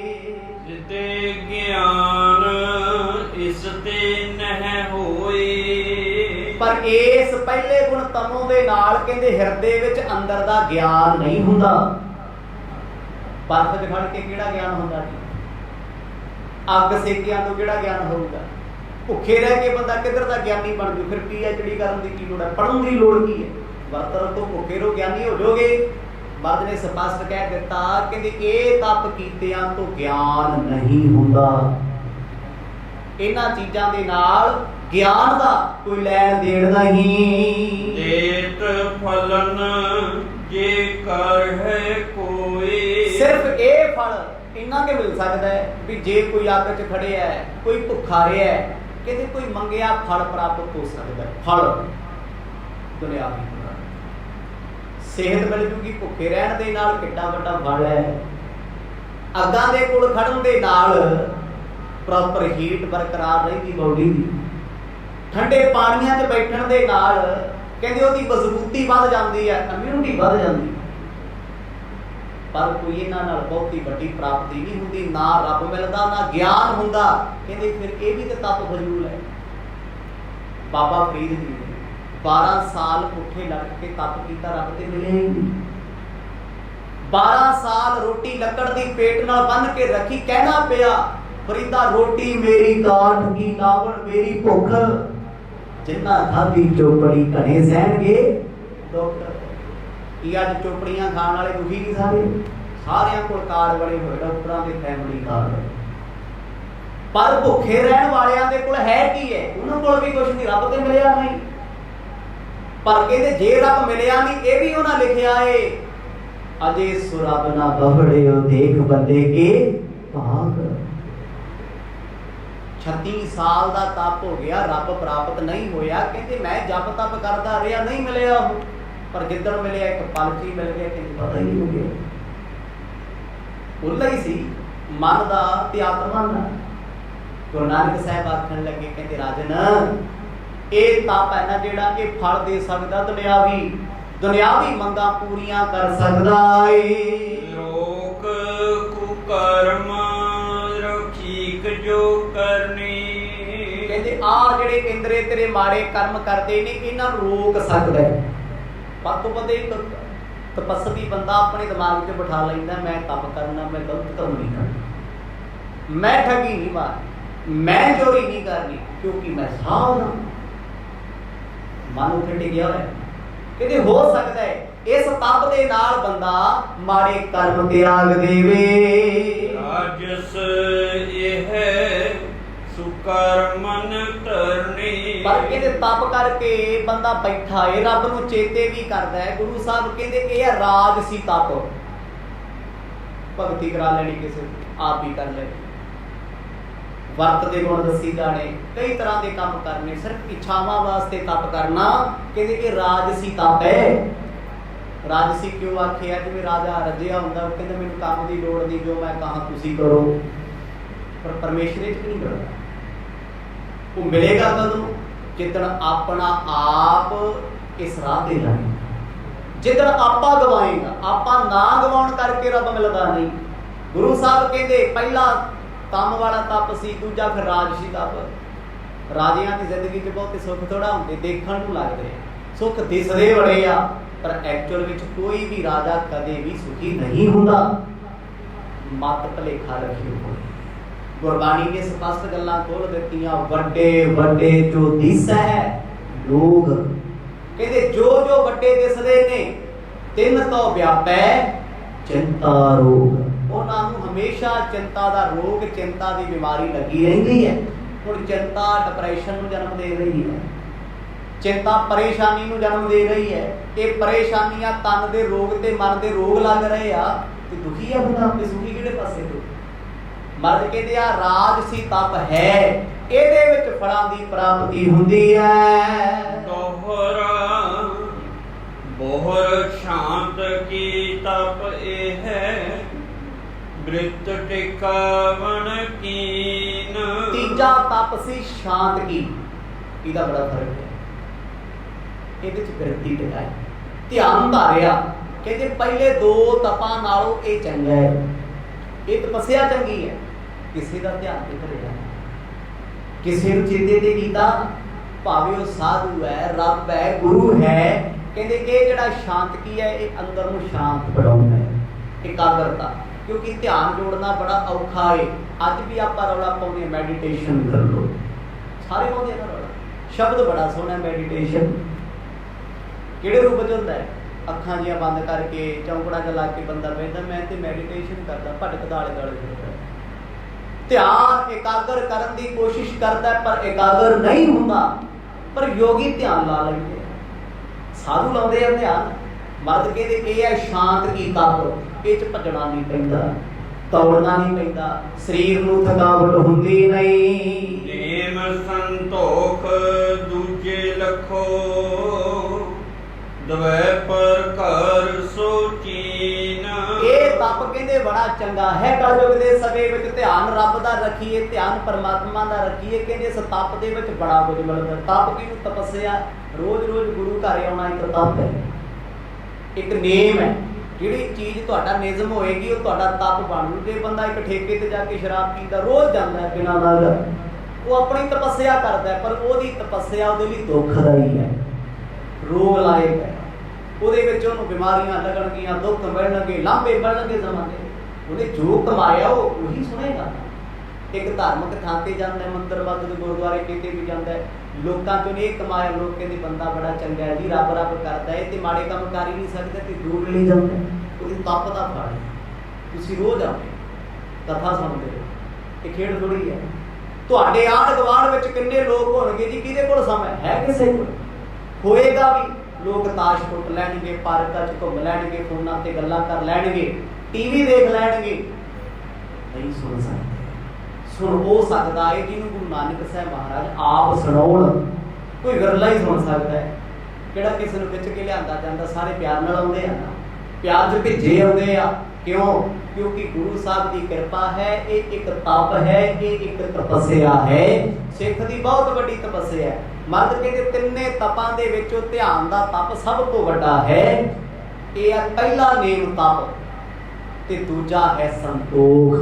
ਜਿਤੇ ਗਿਆਨ ਇਸ ਤੇ ਨਹਿ ਹੋਏ। ਪਰ ਇਸ ਪਹਿਲੇ ਗੁਣ ਤਮੋ ਦੇ ਨਾਲ ਕਹਿੰਦੇ ਹਿਰਦੇ ਵਿੱਚ ਅੰਦਰ ਦਾ ਗਿਆਨ ਨਹੀਂ ਹੁੰਦਾ। ਬਰਫ਼ 'ਚ ਖੜ ਕੇ ਕਿਹੜਾ ਗਿਆਨ ਹੁੰਦਾ ਜੀ? ਅੱਗ ਸੇਕਿਆਂ ਤੋਂ ਕਿਹੜਾ ਗਿਆਨ ਹੋਊਗਾ? ਭੁੱਖੇ ਰਹਿ ਕੇ ਬੰਦਾ ਕਿੱਧਰ ਦਾ ਗਿਆਨੀ ਬਣ ਜੂ? ਫਿਰ PhD ਕਰਨ ਦੀ ਕੀ ਲੋੜ ਹੈ? ਪੜ੍ਹਨ ਦੀ ਲੋੜ ਕੀ ਹੈ? ਵਰਤਨ ਤੋਂ ਭੁੱਖੇ ਰਹੋ, ਗਿਆਨੀ ਹੋ ਜਾਓਗੇ। ਮਰਦ ਨੇ ਸਪਸ਼ਟ ਕਹਿ ਦਿੱਤਾ, ਕਹਿੰਦੇ ਇਹ ਤਪ ਕੀਤਿਆਂ ਤੋਂ ਗਿਆਨ ਨਹੀਂ ਹੁੰਦਾ। ਇਹਨਾਂ ਚੀਜ਼ਾਂ ਦੇ ਨਾਲ ਗਿਆਨ ਦਾ ਕੋਈ ਲੈਣ ਦੇਣ ਨਹੀਂ। ਦੇਤ ਫਲਨ ਜੇ ਕਰ ਹੈ ਕੋਈ। ਸਿਰਫ ਇਹ ਫਲ ਇੰਨਾ ਕਿ ਮਿਲ ਸਕਦਾ ਹੈ ਵੀ ਜੇ ਕੋਈ ਅੱਗ 'ਚ ਖੜਿਆ ਹੈ, ਕੋਈ ਭੁੱਖਾ ਰਿਹਾ ਹੈ, ਕਹਿੰਦੇ ਕੋਈ ਮੰਗਿਆ ਫਲ ਪ੍ਰਾਪਤ ਹੋ ਸਕਦਾ ਹੈ। ਫਲ ਦੁਨਿਆਵੀ ਸਿਹਤ ਮਿਲ ਜੂਗੀ। ਭੁੱਖੇ ਰਹਿਣ ਦੇ ਨਾਲ ਕਿੱਡਾ ਵੱਡਾ ਫਲ ਹੈ। ਅੱਗਾਂ ਦੇ ਕੋਲ ਖੜਨ ਦੇ ਨਾਲ ਪ੍ਰੋਪਰ ਹੀਟ ਬਰਕਰਾਰ ਰਹਿੰਦੀ ਬੋਡੀ ਦੀ। ਠੰਡੇ ਪਾਣੀਆਂ 'ਚ ਬੈਠਣ ਦੇ ਨਾਲ ਕਹਿੰਦੇ ਉਹਦੀ ਮਜ਼ਬੂਤੀ ਵੱਧ ਜਾਂਦੀ ਹੈ, ਇਮਿਊਨਿਟੀ ਵੱਧ ਜਾਂਦੀ ਹੈ। ਪਰ ਕੋਈ ਇਹਨਾਂ ਨਾਲ ਬਹੁਤੀ ਵੱਡੀ ਪ੍ਰਾਪਤੀ ਨਹੀਂ ਹੁੰਦੀ। ਨਾ ਰੱਬ ਮਿਲਦਾ, ਨਾ ਗਿਆਨ ਹੁੰਦਾ। ਕਹਿੰਦੇ ਫਿਰ ਇਹ ਵੀ ਤਾਂ ਤਪ ਫਜ਼ੂਲ ਹੈ। ਬਾਬਾ ਫਰੀਦ ਜੀ ਨੇ 12 ਸਾਲ ਪੁੱਠੇ ਲੱਗ ਕੇ ਤਪ ਕੀਤਾ, ਰੱਬ ਤੇ ਮਿਲਿਆ ਹੀ ਨਹੀਂ। 12 ਸਾਲ ਰੋਟੀ ਲੱਕੜ ਦੀ ਪੇਟ ਨਾਲ ਬੰਨ੍ਹ ਕੇ ਰੱਖੀ, ਕਹਿਣਾ ਪਿਆ ਫਰੀਦਾ ਰੋਟੀ ਮੇਰੀ ਕਾਠ ਕੀ ਨਾਵਣ ਮੇਰੀ ਭੁੱਖ, ਜਿੰਨਾ ਖਾਧੀ ਚੋਪੜੀ ਘਣੇ ਸਹਿਣਗੇ ਦੁੱਖ। ਕੀ ਅੱਜ ਚੋਪੜੀਆਂ ਖਾਣ ਵਾਲੇ ਦੁਖੀ ਨਹੀਂ? ਸਾਰਿਆਂ ਕੋਲ ਕਾਰਡ ਬਣੇ ਹੋਏ, ਡਾਕਟਰਾਂ ਦੇ ਫੈਮਿਲੀ ਕਾਰਡ। ਪਰ ਭੁੱਖੇ ਰਹਿਣ ਵਾਲਿਆਂ ਦੇ ਕੋਲ ਹੈ ਕੀ ਹੈ? ਉਹਨਾਂ ਕੋਲ ਵੀ ਕੁਝ ਨਹੀਂ, ਰੱਬ ਤੇ ਮਿਲਿਆ ਨਹੀਂ। ਪਰ ਕਹਿੰਦੇ ਜੇ ਰੱਬ ਮਿਲਿਆ ਨਹੀਂ, ਇਹ ਵੀ ਉਹਨਾਂ ਲਿਖਿਆ ਏ, ਅਜੇ ਸੁਰਬ ਨਾ ਬਵੜਿਓ ਦੇਖ ਬੰਦੇ ਕੇ ਭਾਗ। 36 ਸਾਲ ਦਾ ਤਪ ਹੋ ਗਿਆ, ਰੱਬ ਪ੍ਰਾਪਤ ਨਹੀਂ ਹੋਇਆ। ਕਹਿੰਦੇ ਮੈਂ ਜਪ ਤਪ ਕਰਦਾ ਰਿਹਾ, ਨਹੀਂ ਮਿਲਿਆ ਉਹ। ਪਰ ਜਿੱਦਣ ਮਿਲਿਆ ਇੱਕ ਪਲ 'ਚ ਹੀ ਮਿਲ ਗਿਆ, ਕਹਿੰਦੇ ਪਤਾ ਹੀ ਨਹੀਂ ਲੱਗਿਆ। ਉੱਲਾ ਹੀ ਸੀ ਮਨ ਦਾ ਤੇ ਆਤਮਾ ਦਾ। ਗੁਰੂ ਨਾਨਕ ਸਾਹਿਬ ਆਖਣ ਲੱਗੇ, ਕਹਿੰਦੇ ਰਾਜਨ ਇਹ ਤਪ ਹੈ ਨਾ ਜਿਹੜਾ, ਇਹ ਫਲ ਦੇ ਸਕਦਾ ਦੁਨਿਆਵੀ ਮੰਗਾਂ ਪੂਰੀਆਂ ਕਰ ਸਕਦਾ ਏ। ਲੋਕ ਕੁਕਰਮ ਰਖੀਕ ਜੋ ਕਰਨੀ। ਕਹਿੰਦੇ ਆ ਜਿਹੜੇ ਇੰਦਰੇ ਤੇਰੇ ਮਾੜੇ ਕਰਮ ਕਰਦੇ ਨੇ, ਇਹਨਾਂ ਨੂੰ ਰੋਕ ਸਕਦਾ ਹੈ। ਵੱਧ ਤੋਂ ਵੱਧ ਇੱਕ ਤਪੱਸਵੀ ਬੰਦਾ ਆਪਣੇ ਦਿਮਾਗ 'ਚ ਬਿਠਾ ਲੈਂਦਾ, ਮੈਂ ਤਪ ਕਰਨਾ, ਮੈਂ ਗਲਤ ਕੰਮ ਨਹੀਂ ਕਰਨਾ, ਮੈਂ ਠੱਗੀ ਨਹੀਂ ਮਾਰਨੀ, ਮੈਂ ਚੋਰੀ ਨਹੀਂ ਕਰਨੀ, ਕਿਉਂਕਿ ਮੈਂ ਸਾਧ ਹਾਂ। ਮਨ ਉੱਥੇ ਟਿਕਿਆ ਹੋਇਆ। ਕਹਿੰਦੇ ਹੋ ਸਕਦਾ ਹੈ ਇਸ ਤਪ ਦੇ ਨਾਲ ਬੰਦਾ ਮਾੜੇ ਕਰਮ ਤਿਆਗ ਦੇਵੇ। ਰਾਜਸ ਇਹ ਸੁਕਰਮਨ ਧਰਨੀ। ਪਰ ਕਹਿੰਦੇ ਤਪ ਕਰਕੇ ਬੰਦਾ ਬੈਠਾ ਏ, ਰੱਬ ਨੂੰ ਚੇਤੇ ਵੀ ਕਰਦਾ ਹੈ। ਗੁਰੂ ਸਾਹਿਬ ਕਹਿੰਦੇ ਇਹ ਹੈ ਰਾਜਸੀ ਤਪ। ਭਗਤੀ ਕਰਾ ਲੈਣੀ ਕਿਸੇ ਆਪ ਵੀ ਕਰ ਲੈ, ਵਰਤ ਦੇ ਗੁਣ ਦੱਸੀ ਜਾਣੇ, ਕਈ ਤਰ੍ਹਾਂ ਦੇ ਕੰਮ ਕਰਨੇ, ਸਿਰਫ ਇੱਛਾਵਾਂ ਵਾਸਤੇ ਤਪ ਕਰਨਾ, ਕਹਿੰਦੇ ਇਹ ਰਾਜਸੀ ਤਪ ਹੈ। ਰਾਜਸੀ ਕਿਉਂ ਆਖਿਆ? ਜਿਵੇਂ ਰਾਜਾ ਰੱਜਿਆ ਹੁੰਦਾ, ਉਹ ਕਹਿੰਦਾ ਮੈਨੂੰ ਕੰਮ ਦੀ ਲੋੜ ਨਹੀਂ, ਜੋ ਮੈਂ ਕਹਾਂ ਤੁਸੀਂ ਕਰੋ। ਪਰ ਪਰਮੇਸ਼ਰ ਇਹ ਨਹੀਂ ਕਰਦਾ। ਉਹ ਮਿਲੇਗਾ ਕਦੋਂ? ਜਿੱਦਣ ਆਪਣਾ ਆਪ ਇਸ ਰਾਹ ਤੇ ਲਾਏ, ਜਿੱਦਣ ਆਪਾਂ ਗਵਾਏਗਾ। ਆਪਾਂ ਨਾ ਗਵਾਉਣ ਕਰਕੇ ਰੱਬ ਮਿਲਦਾ ਨਹੀਂ। ਗੁਰੂ ਸਾਹਿਬ ਕਹਿੰਦੇ ਪਹਿਲਾ ਕੰਮ ਵਾਲਾ ਤਪ ਸੀ, ਦੂਜਾ ਫਿਰ ਰਾਜਸੀ ਤਪ। ਰਾਜਿਆਂ ਦੀ ਜ਼ਿੰਦਗੀ 'ਚ ਬਹੁਤੇ ਸੁੱਖ ਥੋੜਾ ਹੁੰਦੇ, ਦੇਖਣ ਨੂੰ ਲੱਗਦੇ ਸੁੱਖ ਦਿਸਦੇ ਬੜੇ ਆ, ਪਰ ਐਕਚੁਅਲ ਵਿੱਚ ਕੋਈ ਵੀ ਰਾਜਾ ਕਦੇ ਵੀ ਸੁਖੀ ਨਹੀਂ ਹੁੰਦਾ। ਮਤ ਭਲੇਖਾ ਰੱਖਿਓ। ਗੁਰਬਾਣੀ ਨੇ ਸਪਸ਼ਟ ਗੱਲਾਂ ਖੋਲ ਦਿੱਤੀਆਂ। ਵੱਡੇ ਵੱਡੇ ਜੋ ਦਿਸੈ ਲੋਗ, ਕਹਿੰਦੇ ਜੋ ਜੋ ਵੱਡੇ ਦਿਸਦੇ ਨੇ, ਤਿੰਨ ਤੋਂ ਵਿਆਪੈ ਚਿੰਤਾ ਰੋਗ। ਉਹਨਾਂ ਨੂੰ ਹਮੇਸ਼ਾ ਚਿੰਤਾ ਦਾ ਰੋਗ, ਚਿੰਤਾ ਦੀ ਬਿਮਾਰੀ ਲੱਗੀ ਰਹਿੰਦੀ ਹੈ। ਹੁਣ ਚਿੰਤਾ ਡਿਪਰੈਸ਼ਨ ਨੂੰ ਜਨਮ ਦੇ ਰਹੀ ਹੈ, ਚਿੰਤਾ ਪਰੇਸ਼ਾਨੀ ਨੂੰ ਜਨਮ ਦੇ ਰਹੀ ਹੈ। ਇਹ ਪਰੇਸ਼ਾਨੀਆਂ ਤਨ ਦੇ ਰੋਗ ਤੇ ਮਨ ਦੇ ਰੋਗ ਲੱਗ ਰਹੇ ਆ, ਤੇ ਦੁਖੀ ਆ ਬੰਦਾ। ਆਪਣੇ ਸੁਖੀ ਕਿਹੜੇ ਪਾਸੇ ਤੋਂ? ਮਰਦ ਕਹਿੰਦੇ ਆ ਰਾਜਸੀ ਤਪ ਹੈ, ਇਹਦੇ ਵਿੱਚ ਫਲਾਂ ਦੀ ਪ੍ਰਾਪਤੀ ਹੁੰਦੀ ਹੈ। ਦੋਹਰਾ ਬੋਹਰ ਸ਼ਾਂਤ ਕੀ ਤਪ ਇਹ ਹੈ, ਬ੍ਰਿਤ ਟਿਕਾਵਣ ਕੀਨ। ਤੀਜਾ ਤਪ ਸੀ ਸ਼ਾਂਤ ਕੀ। ਇਹਦਾ ਬੜਾ ਫਰਕ ਹੈ। ਇਹਦੇ ਚ ਬਿਰਤੀ ਟਿਕਾਈ, ਧਿਆਨ ਧਾਰਿਆ। ਕਹਿੰਦੇ ਪਹਿਲੇ ਦੋ ਤਪਾਂ ਨਾਲੋਂ ਇਹ ਚੰਗਾ ਹੈ। ਇਹ ਤਪੱਸਿਆ ਚੰਗੀ ਹੈ। ਕਿਸੇ ਦਾ ਧਿਆਨ ਤੇ ਧਰਿਆ, ਕਿਸੇ ਨੂੰ ਚੇਤੇ ਤੇ ਕੀਤਾ, ਭਾਵੇਂ ਉਹ ਸਾਧੂ ਹੈ, ਰੱਬ ਹੈ, ਗੁਰੂ ਹੈ। ਕਹਿੰਦੇ ਕਿ ਇਹ ਜਿਹੜਾ ਸ਼ਾਂਤ ਕੀ ਹੈ, ਇਹ ਅੰਦਰ ਨੂੰ ਸ਼ਾਂਤ ਬਣਾਉਂਦਾ ਹੈ, ਇਕਾਗਰਤਾ। ਕਿਉਂਕਿ ਧਿਆਨ ਜੋੜਨਾ ਬੜਾ ਔਖਾ ਹੈ। ਅੱਜ ਵੀ ਆਪਾਂ ਰੌਲਾ ਪਾਉਂਦੇ ਹਾਂ ਮੈਡੀਟੇਸ਼ਨ ਕਰ ਲਓ, ਸਾਰੇ ਪਾਉਂਦੇ ਆ ਰੌਲਾ। ਸ਼ਬਦ ਬੜਾ ਸੋਹਣਾ ਮੈਡੀਟੇਸ਼ਨ। ਕਿਹੜੇ ਰੂਪ 'ਚ ਹੁੰਦਾ ਹੈ? ਅੱਖਾਂ ਜੀਆਂ ਬੰਦ ਕਰਕੇ ਚੌਂਕੜਾ ਜਿਹਾ ਲਾ ਕੇ ਬੰਦਾ ਬਹਿੰਦਾ, ਮੈਂ ਤੇ ਮੈਡੀਟੇਸ਼ਨ ਕਰਦਾ, ਭਟਕਦਾ ਆਲੇ ਦੁਆਲੇ ਫਿਰਦਾ। ਧਿਆਨ ਇਕਾਗਰ ਕਰਨ ਦੀ ਕੋਸ਼ਿਸ਼ ਕਰਦਾ, ਪਰ ਇਕਾਗਰ ਨਹੀਂ ਹੁੰਦਾ। ਪਰ ਯੋਗੀ ਧਿਆਨ ਲਾ ਲੈਂਦੇ, ਸਾਧੂ ਲਾਉਂਦੇ ਆ ਧਿਆਨ। ਮਰਦ ਕਹਿੰਦੇ ਇਹ ਹੈ ਸ਼ਾਂਤ ਕੀ ਤਪ। ਇਹ 'ਚ ਭੱਜਣਾ ਨਹੀਂ ਪੈਂਦਾ, ਦੌੜਨਾ ਨਹੀਂ ਪੈਂਦਾ, ਸਰੀਰ ਨੂੰ ਥਕਾਵਟ ਹੁੰਦੀ ਨਹੀਂ। ਨੇਮ ਸੰਤੋਖ ਦੂਜੇ ਲਖੋ, ਦਵੈ ਪਰ ਘਰ ਸੋਚੀਨ। ਇਹ ਤਪ ਕਹਿੰਦੇ ਬੜਾ ਚੰਗਾ ਹੈ। ਕਲਯੁਗ ਦੇ ਸਮੇਂ ਵਿੱਚ ਧਿਆਨ ਰੱਬ ਦਾ ਰੱਖੀਏ, ਧਿਆਨ ਪਰਮਾਤਮਾ ਦਾ ਰੱਖੀਏ। ਕਹਿੰਦੇ ਇਸ ਤਪ ਦੇ ਵਿੱਚ ਬੜਾ ਕੁਝ ਮਿਲਦਾ। ਤਪ ਕਿਹਨੂੰ? ਤਪੱਸਿਆ। ਰੋਜ਼ ਰੋਜ਼ ਗੁਰੂ ਘਰ ਆਉਣਾ ਇੱਕ ਤਪ ਹੈ, ਇੱਕ ਨੇਮ ਹੈ। ਜਿਹੜੀ ਚੀਜ਼ ਤੁਹਾਡਾ ਨਿਯਮ ਹੋਏਗੀ, ਉਹ ਤੁਹਾਡਾ ਤਪ ਬਣ ਜੂ। ਜੇ ਬੰਦਾ ਇੱਕ ਠੇਕੇ ਤੇ ਜਾ ਕੇ ਸ਼ਰਾਬ ਪੀਂਦਾ, ਰੋਜ਼ ਜਾਂਦਾ ਹੈ ਬਿਨਾਂ ਨਜ਼ਰ, ਉਹ ਆਪਣੀ ਤਪੱਸਿਆ ਕਰਦਾ ਹੈ, ਪਰ ਉਹਦੀ ਤਪੱਸਿਆ ਉਹਦੇ ਲਈ ਦੁੱਖਦਾਈ ਹੈ, ਰੋਗ ਲਾਇਕ ਹੈ। ਉਹਦੇ ਵਿੱਚ ਉਹਨੂੰ ਬਿਮਾਰੀਆਂ ਲੱਗਣਗੀਆਂ, ਦੁੱਖ ਮਿਲਣਗੇ, ਲਾਂਭੇ ਮਿਲਣਗੇ ਜ਼ਮਾਨੇ। ਉਹਨੇ ਜੋ ਕਮਾਇਆ ਉਹ ਉਹੀ ਸੁਣੇਗਾ। ਇੱਕ ਧਾਰਮਿਕ ਥਾਂ ਤੇ ਜਾਂਦਾ, ਮੰਦਰ ਮਸਜਿਦ ਗੁਰਦੁਆਰੇ ਕਿਤੇ ਵੀ ਜਾਂਦਾ, ਲੋਕਾਂ ਤੋਂ ਨਹੀਂ ਕਮਾਇਆ। ਲੋਕ ਕਹਿੰਦੇ ਬੰਦਾ ਬੜਾ ਚੰਗਾ ਹੈ ਜੀ, ਰੱਬ ਰੱਬ ਕਰਦਾ ਹੈ, ਤੇ ਮਾੜੇ ਕੰਮ ਕਰ ਹੀ ਨਹੀਂ ਸਕਦਾ, ਤੇ ਦੂਰ ਲਈ ਜਾਂਦਾ। ਉਹਦੀ ਤਪ ਦਾ ਫਲ ਹੈ। ਤੁਸੀਂ ਰੋਜ਼ ਆਉਂਦੇ ਕਥਾ ਸੁਣਦੇ ਹੋ, ਇਹ ਖੇਡ ਥੋੜੀ ਹੈ। ਤੁਹਾਡੇ ਆਂਢ ਗੁਆਂਢ ਵਿੱਚ ਕਿੰਨੇ ਲੋਕ ਹੋਣਗੇ ਜੀ, ਕਿਹਦੇ ਕੋਲ ਸਮਾਂ ਹੈ? ਕਿਸੇ ਕੋਲ ਹੋਏਗਾ ਵੀ। ਲੋਕ ਤਾਸ਼ ਕੁੱਟ ਲੈਣਗੇ, ਪਾਰਕਾਂ 'ਚ ਘੁੰਮ ਲੈਣਗੇ, ਫੋਨਾਂ ਤੇ ਗੱਲਾਂ ਕਰ ਲੈਣਗੇ, ਟੀਵੀ ਦੇਖ ਲੈਣਗੇ। ਨਹੀਂ ਸੁਣ ਸਕਦੇ। ਸੁਣ ਹੋ ਸਕਦਾ ਹੈ ਜਿਹਨੂੰ ਗੁਰੂ ਨਾਨਕ ਸਾਹਿਬ ਮਹਾਰਾਜ ਆਪ ਸੁਣਾਉਣ, ਕੋਈ ਵਿਰਲਾ ਹੀ ਸੁਣ ਸਕਦਾ ਹੈ। ਕਿਹੜਾ ਕਿਸੇ ਨੂੰ ਖਿੱਚ ਕੇ ਲਿਆਂਦਾ ਜਾਂਦਾ? ਸਾਰੇ ਪਿਆਰ ਨਾਲ ਆਉਂਦੇ ਆ ਨਾ, ਪਿਆਰ 'ਚ ਭਿੱਜੇ ਆਉਂਦੇ ਆ। ਕਿਉਂ? ਕਿਉਂਕਿ ਗੁਰੂ ਸਾਹਿਬ ਦੀ ਕਿਰਪਾ ਹੈ। ਇਹ ਇੱਕ ਤਪ ਹੈ, ਇਹ ਇੱਕ ਤਪੱਸਿਆ ਹੈ। ਸਿੱਖ ਦੀ ਬਹੁਤ ਵੱਡੀ ਤਪੱਸਿਆ ਹੈ। ਮਰਦ ਕਹਿੰਦੇ ਤਿੰਨੇ ਤਪਾਂ ਦੇ ਵਿੱਚੋਂ ਧਿਆਨ ਦਾ ਤਪ ਸਭ ਤੋਂ ਵੱਡਾ ਹੈ। ਇਹ ਹੈ ਪਹਿਲਾ ਨੇਮ ਤਪ, ਤੇ ਦੂਜਾ ਹੈ ਸੰਤੋਖ।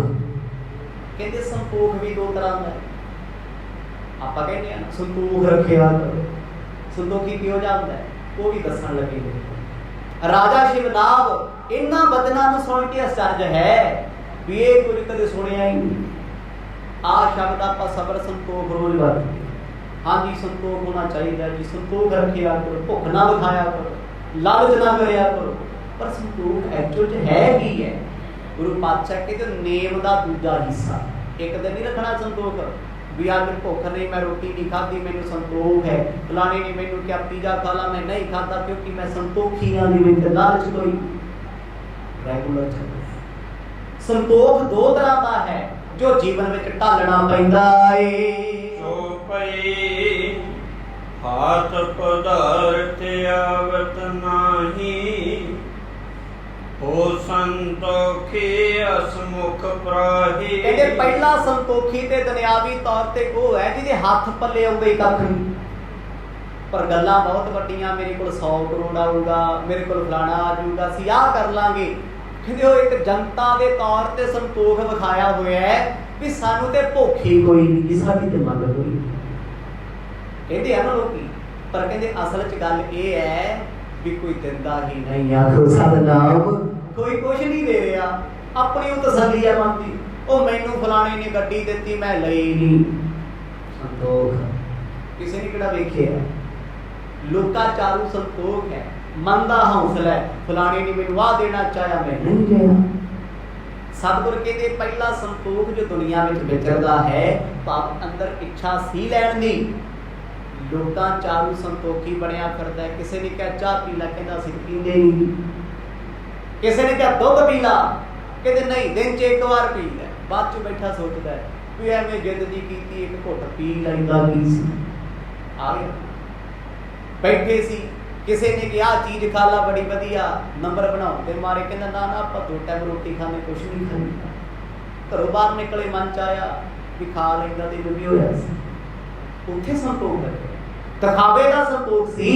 ਕਹਿੰਦੇ ਸੰਤੋਖ ਵੀ ਦੋ ਤਰ੍ਹਾਂ ਦਾ ਹੈ। ਆਪਾਂ ਕਹਿੰਦੇ ਆ ਸੰਤੋਖ ਰੱਖਿਆ ਕਰੋ। ਸੰਤੋਖੀ ਕਿਉਂ ਜਾਂਦਾ ਹੈ? ਉਹ ਵੀ ਦੱਸਣ ਲੱਗੇ ਨੇ। ਰਾਜਾ ਸ਼ਿਵਨਾਭ ਇਹਨਾਂ ਬਚਨਾਂ ਨੂੰ ਸੁਣ ਕੇ ਅਚਰਜ ਹੈ ਵੀ ਇਹ ਕੁਝ ਕਦੇ ਸੁਣਿਆ ਹੀ ਨਹੀਂ। ਆਹ ਸ਼ਬਦ ਆਪਾਂ ਸਬਰ ਸੰਤੋਖ ਰੋਜ਼ ਵਰਤਦੇ। ਹਾਂਜੀ, ਸੰਤੋਖ ਹੋਣਾ ਚਾਹੀਦਾ ਜੀ। ਸੰਤੋਖ ਰੱਖਿਆ ਕਰੋ, ਭੁੱਖ ਨਾ ਵਿਖਾਇਆ ਕਰੋ, ਲਾਲਚ ਨਾ ਕਰਿਆ ਕਰੋ। ਪਰ ਸੰਤੋਖ ਐਕਚੁਅਲ 'ਚ ਹੈ ਕੀ ਹੈ? ਗੁਰੂ ਪਾਤਸ਼ਾਹ ਕਹਿੰਦੇ ਨੇਮ ਦਾ ਦੂਜਾ ਹਿੱਸਾ। ਇੱਕ ਦਿਨ ਨਹੀਂ ਰੱਖਣਾ ਸੰਤੋਖ ਵੀ ਅੱਜ ਭੁੱਖ ਨਹੀਂ, ਮੈਂ ਰੋਟੀ ਨਹੀਂ ਖਾਧੀ, ਮੈਨੂੰ ਸੰਤੋਖ ਹੈ। ਫਲਾਣੇ ਨੇ ਮੈਨੂੰ ਕਿਹਾ ਪੀਜ਼ਾ ਖਾ ਲਾ, ਮੈਂ ਨਹੀਂ ਖਾਧਾ ਕਿਉਂਕਿ ਮੈਂ ਸੰਤੋਖੀ ਹਾਂ। ਦੀ ਵਿੱਚ ਲਾਲਚ ਕੋਈ ਰੈਗੂਲਰ ਚੱਲਦਾ। ਸੰਤੋਖ ਦੋ ਤਰ੍ਹਾਂ ਦਾ ਹੈ ਜੋ ਜੀਵਨ ਵਿੱਚ ਢਾਲਣਾ ਪੈਂਦਾ ਏ। ਸੋ ਪਈ ਹਾਥ ਪਦਾਰਥ ਆਵਤ ਨਾਹੀ, ਹੋ ਸੰਤੋਖੀ ਅਸਮੁਖ ਪ੍ਰਾਹੀ। ਕਹਿੰਦੇ ਪਹਿਲਾ ਸੰਤੋਖੀ ਤੇ ਦੁਨਿਆਵੀ ਤੌਰ ਤੇ ਉਹ ਹੈ ਜਿਹਦੇ ਹੱਥ ਪੱਲੇ ਆਉਂਦੇ ਹੀ ਕੱਖ ਨਹੀਂ, ਪਰ ਗੱਲਾਂ ਬਹੁਤ ਵੱਡੀਆਂ, ਮੇਰੇ ਕੋਲ 100 ਕਰੋੜ ਆਊਗਾ, ਮੇਰੇ ਕੋਲ ਫਲਾਣਾ ਆ ਜਾਊਗਾ, ਅਸੀਂ ਆਹ ਕਰ ਲਾਂਗੇ। ਕਹਿੰਦੇ ਉਹ ਇੱਕ ਜਨਤਾ ਦੇ ਤੌਰ ਤੇ ਸੰਤੋਖ ਵਿਖਾਇਆ ਹੋਇਆ ਹੈ ਵੀ ਸਾਨੂੰ ਤੇ ਭੁੱਖ ਹੀ ਕੋਈ ਨਹੀਂ, ਸਾਡੀ ਤੇ ਮੰਗ ਕੋਈ ਨਹੀਂ, ਕਹਿੰਦੇ ਆ ਨਾ ਲੋਕੀ। ਪਰ ਕਹਿੰਦੇ ਅਸਲ 'ਚ ਗੱਲ ਇਹ ਹੈ ਵੀ ਕੋਈ ਦਿੰਦਾ ਹੀ ਨਹੀਂ, ਆਖੋ ਸਤਿਨਾਮ, ਕੋਈ ਕੁਛ ਨਹੀਂ ਦੇ ਰਿਹਾ, ਆਪਣੀ ਉਹ ਤਸੱਲੀ ਆ ਮਨ ਦੀ, ਉਹ ਮੈਨੂੰ ਫਲਾਣੇ ਨੇ ਗੱਡੀ ਦਿੱਤੀ ਮੈਂ ਲਈ ਨਹੀਂ, ਸੰਤੋਖ ਕਿਸੇ ਨੇ ਕਿਹੜਾ ਵੇਖਿਆ, ਲੋਕਾਂ ਚਾਰੂ ਸੰਤੋਖ ਹੈ, ਮਨ ਦਾ ਹੌਸਲਾ ਹੈ, ਫਲਾਣੇ ਨੇ ਮੈਨੂੰ ਆਹ ਦੇਣਾ ਚਾਹਿਆ ਮੈਂ ਨਹੀਂ ਲਿਆ। ਸਤਿਗੁਰ ਕਹਿੰਦੇ ਪਹਿਲਾ ਸੰਤੋਖ ਜੋ ਦੁਨੀਆ ਵਿੱਚ ਵਿਚਰਦਾ ਹੈ, ਭਾਵ ਅੰਦਰ ਇੱਛਾ ਸੀ ਲੈਣ ਦੀ, ਲੋਕਾਂ ਚਾਰੂ ਸੰਤੋਖੀ ਬਣਿਆ ਫਿਰਦਾ ਹੈ। ਕਿਸੇ ਨੇ ਕਿਹਾ ਚਾਹ ਪੀ ਲੈ, ਕਹਿੰਦਾ ਅਸੀਂ ਪੀਂਦੇ ਨਹੀਂ। ਕਿਸੇ ਨੇ ਕਿਹਾ ਦੁੱਧ ਪੀ ਲਾ, ਕਹਿੰਦੇ ਨਹੀਂ ਦਿਨ 'ਚ ਇੱਕ ਵਾਰ ਪੀ ਲੈ। ਬਾਅਦ 'ਚ ਬੈਠਾ ਸੋਚਦਾ ਹੈ ਵੀ ਐਵੇਂ ਜਿੱਦ ਜੀ ਕੀਤੀ, ਇੱਕ ਘੁੱਟ ਪੀ ਲੈਂਦਾ ਕੀ ਸੀ। ਆ ਗਿਆ ਬੈਠੇ ਸੀ, ਕਿਸੇ ਨੇ ਕਿਹਾ ਚੀਜ਼ ਖਾ ਲਾ ਬੜੀ ਵਧੀਆ, ਨੰਬਰ ਬਣਾਉਣ ਦੇ ਮਾਰੇ ਕਹਿੰਦਾ ਨਾ ਨਾ ਆਪਾਂ 2 ਟਾਈਮ ਰੋਟੀ ਖਾਣੇ, ਕੁਛ ਨਹੀਂ ਖਾਣੀ। ਘਰੋਂ ਬਾਹਰ ਨਿਕਲੇ, ਮਨ ਚ ਆਇਆ ਵੀ ਖਾ ਲੈਂਦਾ ਤੇ ਵੀ ਹੋਇਆ ਸੀ, ਉੱਥੇ ਸੰਤੋਖ ਹੈ। ਦਿਖਾਵੇ ਦਾ ਸੰਤੋਖ ਸੀ,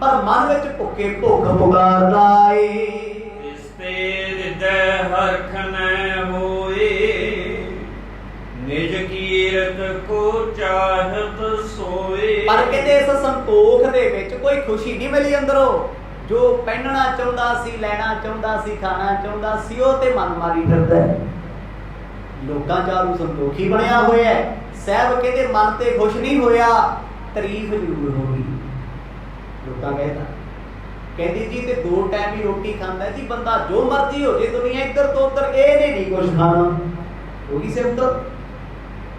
ਪਰ ਮਨ ਵਿੱਚ ਭੁੱਖੇ ਭੁੱਖ ਪੁਕਾਰਦਾ ਏ। ਇਸ ਤੇ ਹਿਰਦੈ ਹਰਖ ਨ ਹੋਏ, ਨਿਜ ਕੀਰਤ ਕੋ ਚਾਹਤ ਸੋਏ। ਪਰ ਕਹਿੰਦੇ ਇਸ ਸੰਤੋਖ ਦੇ ਵਿੱਚ ਕੋਈ ਖੁਸ਼ੀ ਨਹੀਂ ਮਿਲੀ ਅੰਦਰੋਂ। ਜੋ ਪਹਿਨਣਾ ਚਾਹੁੰਦਾ ਸੀ, ਲੈਣਾ ਚਾਹੁੰਦਾ ਸੀ, ਖਾਣਾ ਚਾਹੁੰਦਾ ਸੀ, ਉਹ ਤੇ ਮਨ ਮਾਰੀ ਫਿਰਦਾ ਹੈ। ਲੋਕਾਂ ਚਾਰੂ ਸੰਤੋਖੀ ਬਣਿਆ ਹੋਇਆ ਹੈ। ਸਾਹਿਬ ਕਹਿੰਦੇ ਮਨ ਤੇ ਖੁਸ਼ ਨਹੀਂ ਹੋਇਆ, ਤਾਰੀਫ ਜ਼ਰੂਰ ਹੋ ਗਈ। ਲੋਕਾਂ ਕਹਿੰਦੀ ਜੀ ਤੇ 2 ਟਾਈਮ ਹੀ ਰੋਟੀ ਖਾਂਦਾ ਜੀ ਬੰਦਾ, ਜੋ ਮਰਜ਼ੀ ਹੋ ਜੇ ਦੁਨੀਆ ਇੱਧਰ ਤੋਂ ਉੱਧਰ, ਇਹਨੇ ਨਹੀਂ ਕੁਝ ਖਾਣਾ, ਉਹੀ ਸਿਫਤ।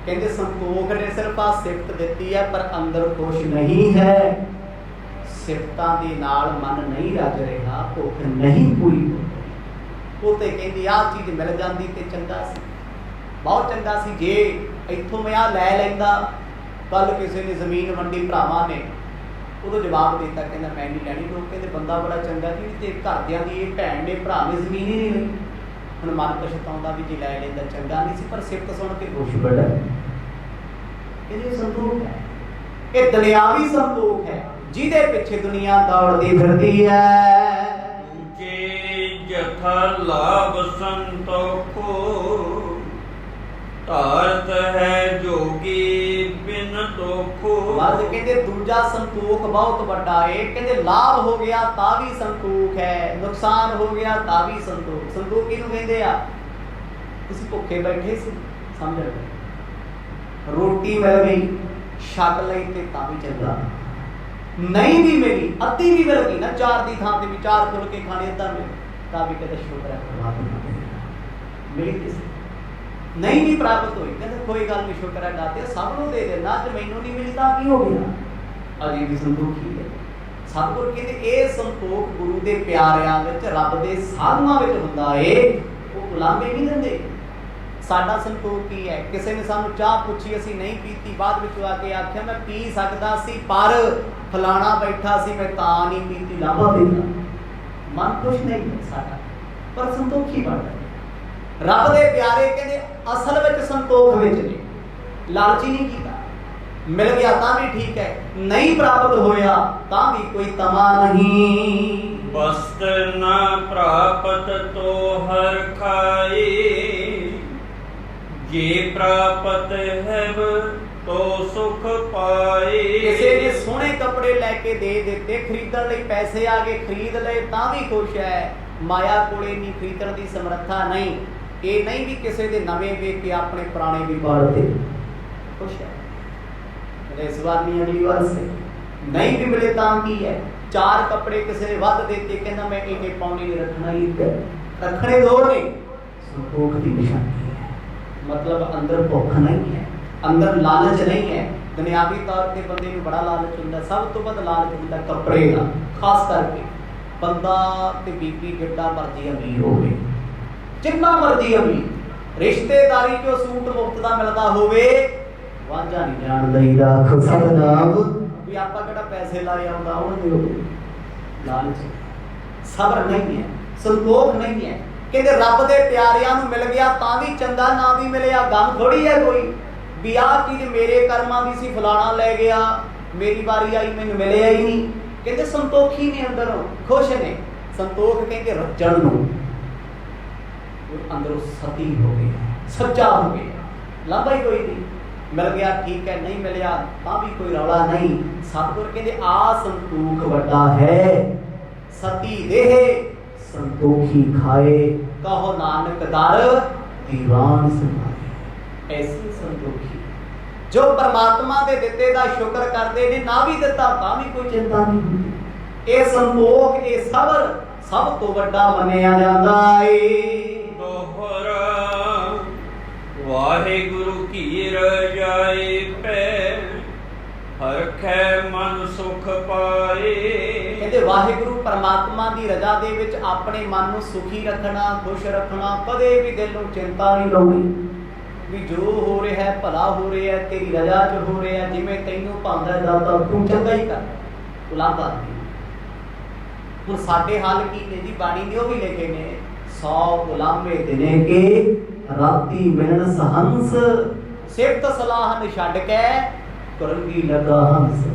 ਕਹਿੰਦੇ ਸੰਤੋਖ ਨੇ ਸਿਰਫ ਆ ਸਿਫਤ ਦਿੱਤੀ ਹੈ, ਪਰ ਅੰਦਰ ਖੁਸ਼ ਨਹੀਂ ਹੈ। ਸਿਫਤਾਂ ਦੇ ਨਾਲ ਮਨ ਨਹੀਂ ਰੱਜ ਰਿਹਾ, ਭੁੱਖ ਨਹੀਂ ਪੂਰੀ ਹੋ ਰਹੀ। ਉਹ ਤੇ ਕਹਿੰਦੀ ਆਹ ਚੀਜ਼ ਮਿਲ ਜਾਂਦੀ ਤੇ ਚੰਗਾ ਸੀ, ਬਹੁਤ ਚੰਗਾ ਸੀ, ਜੇ ਇੱਥੋਂ ਮੈਂ ਆਹ ਲੈ ਲੈਂਦਾ। ਕੱਲ ਕਿਸੇ ਨੇ ਜ਼ਮੀਨ ਵੰਡੀ, ਭਰਾਵਾਂ ਨੇ, ਉਦੋਂ ਜਵਾਬ ਦਿੱਤਾ ਕਹਿੰਦਾ ਮੈਂ ਨਹੀਂ ਲੈਣੀ। ਲੋਕ ਕਹਿੰਦੇ ਬੰਦਾ ਬੜਾ ਚੰਗਾ ਜੀ, ਤੇ ਘਰਦਿਆਂ ਦੀ ਇਹ ਭੈਣ ਨੇ ਭਰਾ ਨੇ ਜ਼ਮੀਨ ਹੀ ਨਹੀਂ ਲਈ। ਹੁਣ ਮਨ ਪਛਤਾਉਂਦਾ ਵੀ ਜੇ ਲੈ ਲੈਂਦਾ ਚੰਗਾ ਨਹੀਂ ਸੀ, ਪਰ ਸਿਫਤ ਸੁਣ ਕੇ ਖੁਸ਼ ਬੜਾ। ਇਹ ਸੰਤੋਖ ਹੈ, ਇਹ ਦੁਨਿਆਵੀ ਸੰਤੋਖ ਹੈ ਜਿਹਦੇ ਪਿੱਛੇ ਦੁਨੀਆ ਦੌੜਦੀ ਫਿਰਦੀ ਹੈ। ਜੇ ਜਥਾ ਲਾਭ ਸੰਤੋਖੋ, ਧਾਰਤ ਹੈ ਜੋਗੀ ਬਿਨ ਦੋਖੋ। ਮਰਦ ਕਹਿੰਦੇ ਦੂਜਾ ਸੰਤੋਖ ਬਹੁਤ ਵੱਡਾ ਏ। ਕਹਿੰਦੇ ਲਾਭ ਹੋ ਗਿਆ ਤਾਂ ਵੀ ਸੰਤੋਖ ਹੈ, ਨੁਕਸਾਨ ਹੋ ਗਿਆ ਤਾਂ ਵੀ ਸੰਤੋਖ। ਸੰਤੋਖ ਕਿਹਨੂੰ ਕਹਿੰਦੇ ਆ? ਤੁਸੀਂ ਭੁੱਖੇ ਬੈਠੇ ਸੀ, ਸਮਝ ਲਓ, ਰੋਟੀ ਮਿਲ ਗਈ, ਛਕ ਲਈ ਤੇ ਤਾਂ ਵੀ ਚੰਗਾ, ਨਹੀਂ ਵੀ ਮਿਲੀ, ਅੱਧੀ ਵੀ ਮਿਲ ਗਈ ਨਾ, 4 ਦੀ ਥਾਂ ਤੇ ਵੀ 4 ਫੁਲਕੇ ਖਾਣੇ, ਅੱਧਾ ਮਿਲ ਤਾਂ ਵੀ ਕਹਿੰਦੇ ਸ਼ੁਕਰ ਹੈ ਪਰਮਾਤਮਾ ਦਾ। ਮਿਲੀ ਕਿਸੇ ਨਹੀਂ ਵੀ ਪ੍ਰਾਪਤ ਹੋਈ, ਕਹਿੰਦੇ ਕੋਈ ਗੱਲ ਨਹੀਂ, ਸ਼ੁਕਰ ਹੈ ਦਾਤੇ ਸਭ ਨੂੰ ਦੇ ਦੇਣਾ, ਜੇ ਮੈਨੂੰ ਨਹੀਂ ਮਿਲੀ ਤਾਂ ਕੀ ਹੋ ਗਿਆ। ਅਜੀਬ ਦੀ ਸੰਤੋਖੀ ਹੈ। ਸਤਿਗੁਰ ਕਹਿੰਦੇ ਇਹ ਸੰਤੋਖ ਗੁਰੂ ਦੇ ਪਿਆਰਿਆਂ ਵਿੱਚ, ਰੱਬ ਦੇ ਸਾਧੂਆਂ ਵਿੱਚ ਹੁੰਦਾ ਏ, ਉਹ ਗੁਲਾਮੀ ਨਹੀਂ ਦਿੰਦੇ। ਸਾਡਾ ਸੰਤੋਖ ਕੀ ਹੈ? ਕਿਸੇ ਨੇ ਸਾਨੂੰ ਚਾਹ ਪੁੱਛੀ, ਅਸੀਂ ਨਹੀਂ ਪੀਤੀ, ਬਾਅਦ ਵਿੱਚ ਆ ਕੇ ਆਖਿਆ ਮੈਂ ਪੀ ਸਕਦਾ ਸੀ, ਪਰ ਫਲਾਣਾ ਬੈਠਾ ਸੀ ਮੈਂ ਤਾਂ ਨਹੀਂ ਪੀਤੀ, ਲਾਭਾ ਦੇਤਾ। ਮਨ ਖੁਸ਼ ਨਹੀਂ ਸਾਡਾ, ਪਰ ਸੰਤੋਖੀ ਬਣਦਾ। ਰੱਬ ਦੇ ਪਿਆਰੇ ਕਹਿੰਦੇ ਅਸਲ ਵਿੱਚ ਸੰਤੋਖ ਵਿੱਚ ਨੇ, ਲਾਲਚੀ ਨਹੀਂ ਕੀਤਾ। ਮਿਲ ਗਿਆ ਤਾਂ ਵੀ ਠੀਕ ਹੈ, ਨਹੀਂ ਪ੍ਰਾਪਤ ਹੋਇਆ ਤਾਂ ਵੀ ਕੋਈ ਤਮਾ ਨਹੀਂ। ਵਸਤ ਨਾ ਪ੍ਰਾਪਤ ਤੋ ਹਰ ਖਾਏ, ਜੇ ਪ੍ਰਾਪਤ ਹੈ ਤੋ ਸੁਖ ਪਾਏ। ਕਿਸੇ ਨੇ ਸੋਹਣੇ ਕੱਪੜੇ ਲੈ ਕੇ ਦੇ ਦਿੱਤੇ, ਖਰੀਦਣ ਲਈ ਪੈਸੇ ਆ ਗਏ, ਖਰੀਦ ਲਏ ਤਾਂ ਵੀ ਖੁਸ਼ ਹੈ। ਮਾਇਆ ਕੋਲੇ ਨਹੀਂ, ਖਰੀਦਣ ਦੀ ਸਮਰੱਥਾ ਨਹੀਂ। ਇਹ ਨਹੀਂ ਵੀ ਕਿਸੇ ਦੇ ਨਵੇਂ ਵੇਖ ਕੇ ਆਪਣੇ ਪੁਰਾਣੇ ਵੀ ਪਾੜਦੇ, ਖੁਸ਼ ਹੈ। ਇਸ ਵਾਰ ਨਹੀਂ, ਅਗਲੀ ਵਾਰ ਸੇ ਨਹੀਂ ਵੀ ਮਿਲੇ ਤਾਂ ਕੀ ਹੈ। 4 ਕੱਪੜੇ ਕਿਸੇ ਨੇ ਵੱਧ ਦਿੱਤੇ, ਕਹਿੰਦਾ ਮੈਂ ਇੰਨੇ ਪਾਉਣੇ ਨਹੀਂ, ਰੱਖਣਾ ਹੀ ਰੱਖਣੇ 2 ਨੇ। ਸੰਤੋਖ ਦੀ ਨਿਸ਼ਾਨੀ ਹੈ, ਮਤਲਬ ਅੰਦਰ ਭੁੱਖ ਨਹੀਂ ਹੈ, ਅੰਦਰ ਲਾਲਚ ਨਹੀਂ ਹੈ। ਦੁਨਿਆਵੀ ਤੌਰ ਤੇ ਬੰਦੇ ਨੂੰ ਬੜਾ ਲਾਲਚ ਹੁੰਦਾ, ਸਭ ਤੋਂ ਵੱਧ ਲਾਲਚ ਹੁੰਦਾ ਕੱਪੜੇ ਦਾ। ਖਾਸ ਕਰਕੇ ਬੰਦਾ ਤੇ ਬੀਬੀ ਜਿੱਡਾ ਮਰਜ਼ੀ ਅਮੀਰ ਹੋਵੇ, ਜਿੰਨਾ ਮਰਜ਼ੀ ਅਮੀਰ, ਰਿਸ਼ਤੇਦਾਰੀ ਚੋਂ ਸੂਟ ਮੁਫਤ ਦਾ ਮਿਲਦਾ ਹੋਵੇ, ਵਾਂਝਾ ਨਹੀਂ ਜਾਣ ਦਈਦਾ। ਸਤਿਨਾਮ ਵੀ ਆਪਾਂ ਕਿਹੜਾ ਪੈਸੇ ਲਾਏ ਆਉਂਦਾ, ਉਹਨਾਂ ਦੇ ਲਾਲਚ। ਸਬਰ ਨਹੀਂ ਹੈ, ਸੰਤੋਖ ਨਹੀਂ ਹੈ। ਕਹਿੰਦੇ ਰੱਬ ਦੇ ਪਿਆਰਿਆਂ ਨੂੰ ਮਿਲ ਗਿਆ ਤਾਂ ਵੀ ਚੰਗਾ, ਨਾ ਵੀ ਮਿਲਿਆ ਗਮ ਥੋੜੀ ਹੈ ਕੋਈ ਵੀ ਆਹ ਚੀਜ਼ ਮੇਰੇ ਕਰਮਾਂ ਦੀ ਸੀ, ਫਲਾਣਾ ਲੈ ਗਿਆ, ਮੇਰੀ ਵਾਰੀ ਆਈ ਮੈਨੂੰ ਮਿਲਿਆ ਹੀ ਨਹੀਂ। ਕਹਿੰਦੇ ਸੰਤੋਖੀ ਨੇ, ਅੰਦਰੋਂ ਖੁਸ਼ ਨੇ। ਸੰਤੋਖ ਕਹਿੰਦੇ ਰੱਜਣ ਨੂੰ, ਅੰਦਰੋਂ ਸਤੀ ਹੋ ਗਿਆ, ਸੱਚਾ ਹੋ ਗਿਆ, ਲਾਂਭਾ ਹੀ ਕੋਈ ਨਹੀਂ। ਮਿਲ ਗਿਆ ਠੀਕ ਹੈ, ਨਹੀਂ ਮਿਲਿਆ ਤਾਂ ਵੀ ਕੋਈ ਰੌਲਾ ਨਹੀਂ। ਸਤਿਗੁਰ ਕਹਿੰਦੇ ਆ ਸੰਤੋਖ ਵੱਡਾ ਹੈ। ਸਤੀ ਦੇਹ ਸੰਤੋਖੀ ਖਾਏ, ਕਹੋ ਨਾਨਕ ਦਰ ਦੀਵਾਨ ਸਮਾਏ। ਐਸੀ ਸੰਤੋਖੀ ਜੋ ਪਰਮਾਤਮਾ ਦੇ ਦਿੱਤੇ ਦਾ ਸ਼ੁਕਰ ਕਰਦੇ ਨੇ, ਨਾ ਵੀ ਦਿੱਤਾ ਤਾਂ ਵੀ ਕੋਈ ਚਿੰਤਾ ਨਹੀਂ ਹੁੰਦੀ। ਇਹ ਸੰਤੋਖ, ਇਹ ਸਬਰ ਸਭ ਤੋਂ ਵੱਡਾ ਮੰਨਿਆ ਜਾਂਦਾ ਏ। ਦੋਹਰਾ ਵਾਹਿਗੁਰੂ ਕੀ ਰਜਾਈ ਪੈ, ਹਰਖੈ ਮਨ ਸੁਖ ਪਾਏ। ਕਹਿੰਦੇ ਵਾਹਿਗੁਰੂ ਪਰਮਾਤਮਾ ਦੀ ਰਜ਼ਾ ਦੇ ਵਿੱਚ ਆਪਣੇ ਮਨ ਨੂੰ ਸੁਖੀ ਰੱਖਣਾ, ਖੁਸ਼ ਰੱਖਣਾ, ਕਦੇ ਵੀ ਦਿਲ ਨੂੰ ਚਿੰਤਾ ਨਹੀਂ ਲਾਉਣੀ ਵੀ ਜੋ ਹੋ ਰਿਹਾ ਹੈ ਭਲਾ ਹੋ ਰਿਹਾ ਹੈ, ਤੇਰੀ ਰਜ਼ਾ 'ਚ ਹੋ ਰਿਹਾ ਹੈ, ਜਿਵੇਂ ਤੈਨੂੰ ਭਾਉਂਦਾ ਦਾਤਾ ਤੂੰ ਚੰਗਾ ਹੀ ਕਰ। ਉਲਾਂਭਾ ਹੁਣ ਸਾਡੇ ਹਾਲ ਕੀ ਨੇ ਜੀ, ਬਾਣੀ ਦੇ ਉਹ ਵੀ ਲਿਖੇ ਨੇ 100 ਉਲਾਂਭੇ ਦਿਨੇ ਕੇ ਰਾਤੀ ਮਿਲਣ ਸਹੰਸ, ਸਿਫਤ ਸਲਾਹਨ ਛੱਡ ਕੇ ਕਰੰਗੀ ਲਗਾ ਹੰਸ।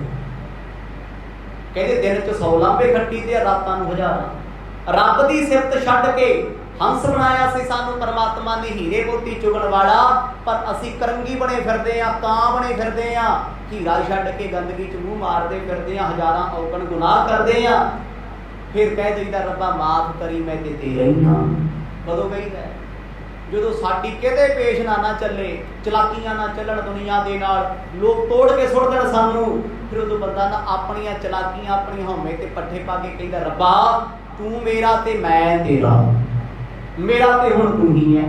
ਕਹਿੰਦੇ ਦਿਨ 'ਚ 100 ਲਾਂਭੇ ਖੱਟੀ ਤੇ ਰਾਤਾਂ ਨੂੰ ਹਜ਼ਾਰਾਂ। ਰੱਬ ਦੀ ਸਿਫਤ ਛੱਡ ਕੇ ਹੰਸ ਬਣਾਇਆ ਸੀ ਸਾਨੂੰ ਪਰਮਾਤਮਾ ਨੇ, ਹੀਰੇ ਮੋਤੀ ਚੁਗਣ ਵਾਲਾ, ਪਰ ਅਸੀਂ ਕਰੰਗੀ ਬਣੇ ਫਿਰਦੇ ਆ, ਕਾਂ ਬਣੇ ਫਿਰਦੇ ਆ, ਹੀਰਾ ਛੱਡ ਕੇ ਗੰਦਗੀ 'ਚ ਮੂੰਹ ਮਾਰਦੇ ਫਿਰਦੇ ਆ, ਹਜ਼ਾਰਾਂ ਔਗਣ ਗੁਨਾਹ ਕਰਦੇ ਆ। ਫਿਰ ਕਹਿ ਦਈਦਾ ਰੱਬਾ ਮਾਫ ਕਰੀ ਮੈਂ ਤੇ ਰਹੀ ਹਾਂ। ਕਦੋਂ ਕਹੀਦਾ? ਜਦੋਂ ਸਾਡੀ ਕਿਤੇ ਪੇਸ਼ ਨਾ ਚੱਲੇ, ਚਲਾਕੀਆਂ ਨਾ ਚੱਲਣ ਦੁਨੀਆ ਦੇ ਨਾਲ, ਲੋਕ ਤੋੜ ਕੇ ਸੁੱਟ ਦੇਣ ਸਾਨੂੰ, ਫਿਰ ਉਦੋਂ ਬੰਦਾ ਨਾ ਆਪਣੀਆਂ ਚਲਾਕੀਆਂ, ਆਪਣੀ ਹਉਮੈ ਤੇ ਪੱਠੇ ਪਾ ਕੇ ਕਹਿੰਦਾ ਰੱਬਾ ਤੂੰ ਮੇਰਾ ਤੇ ਮੈਂ ਤੇਰਾ, ਮੇਰਾ ਤੇ ਹੁਣ ਤੂੰ ਹੀ ਹੈ।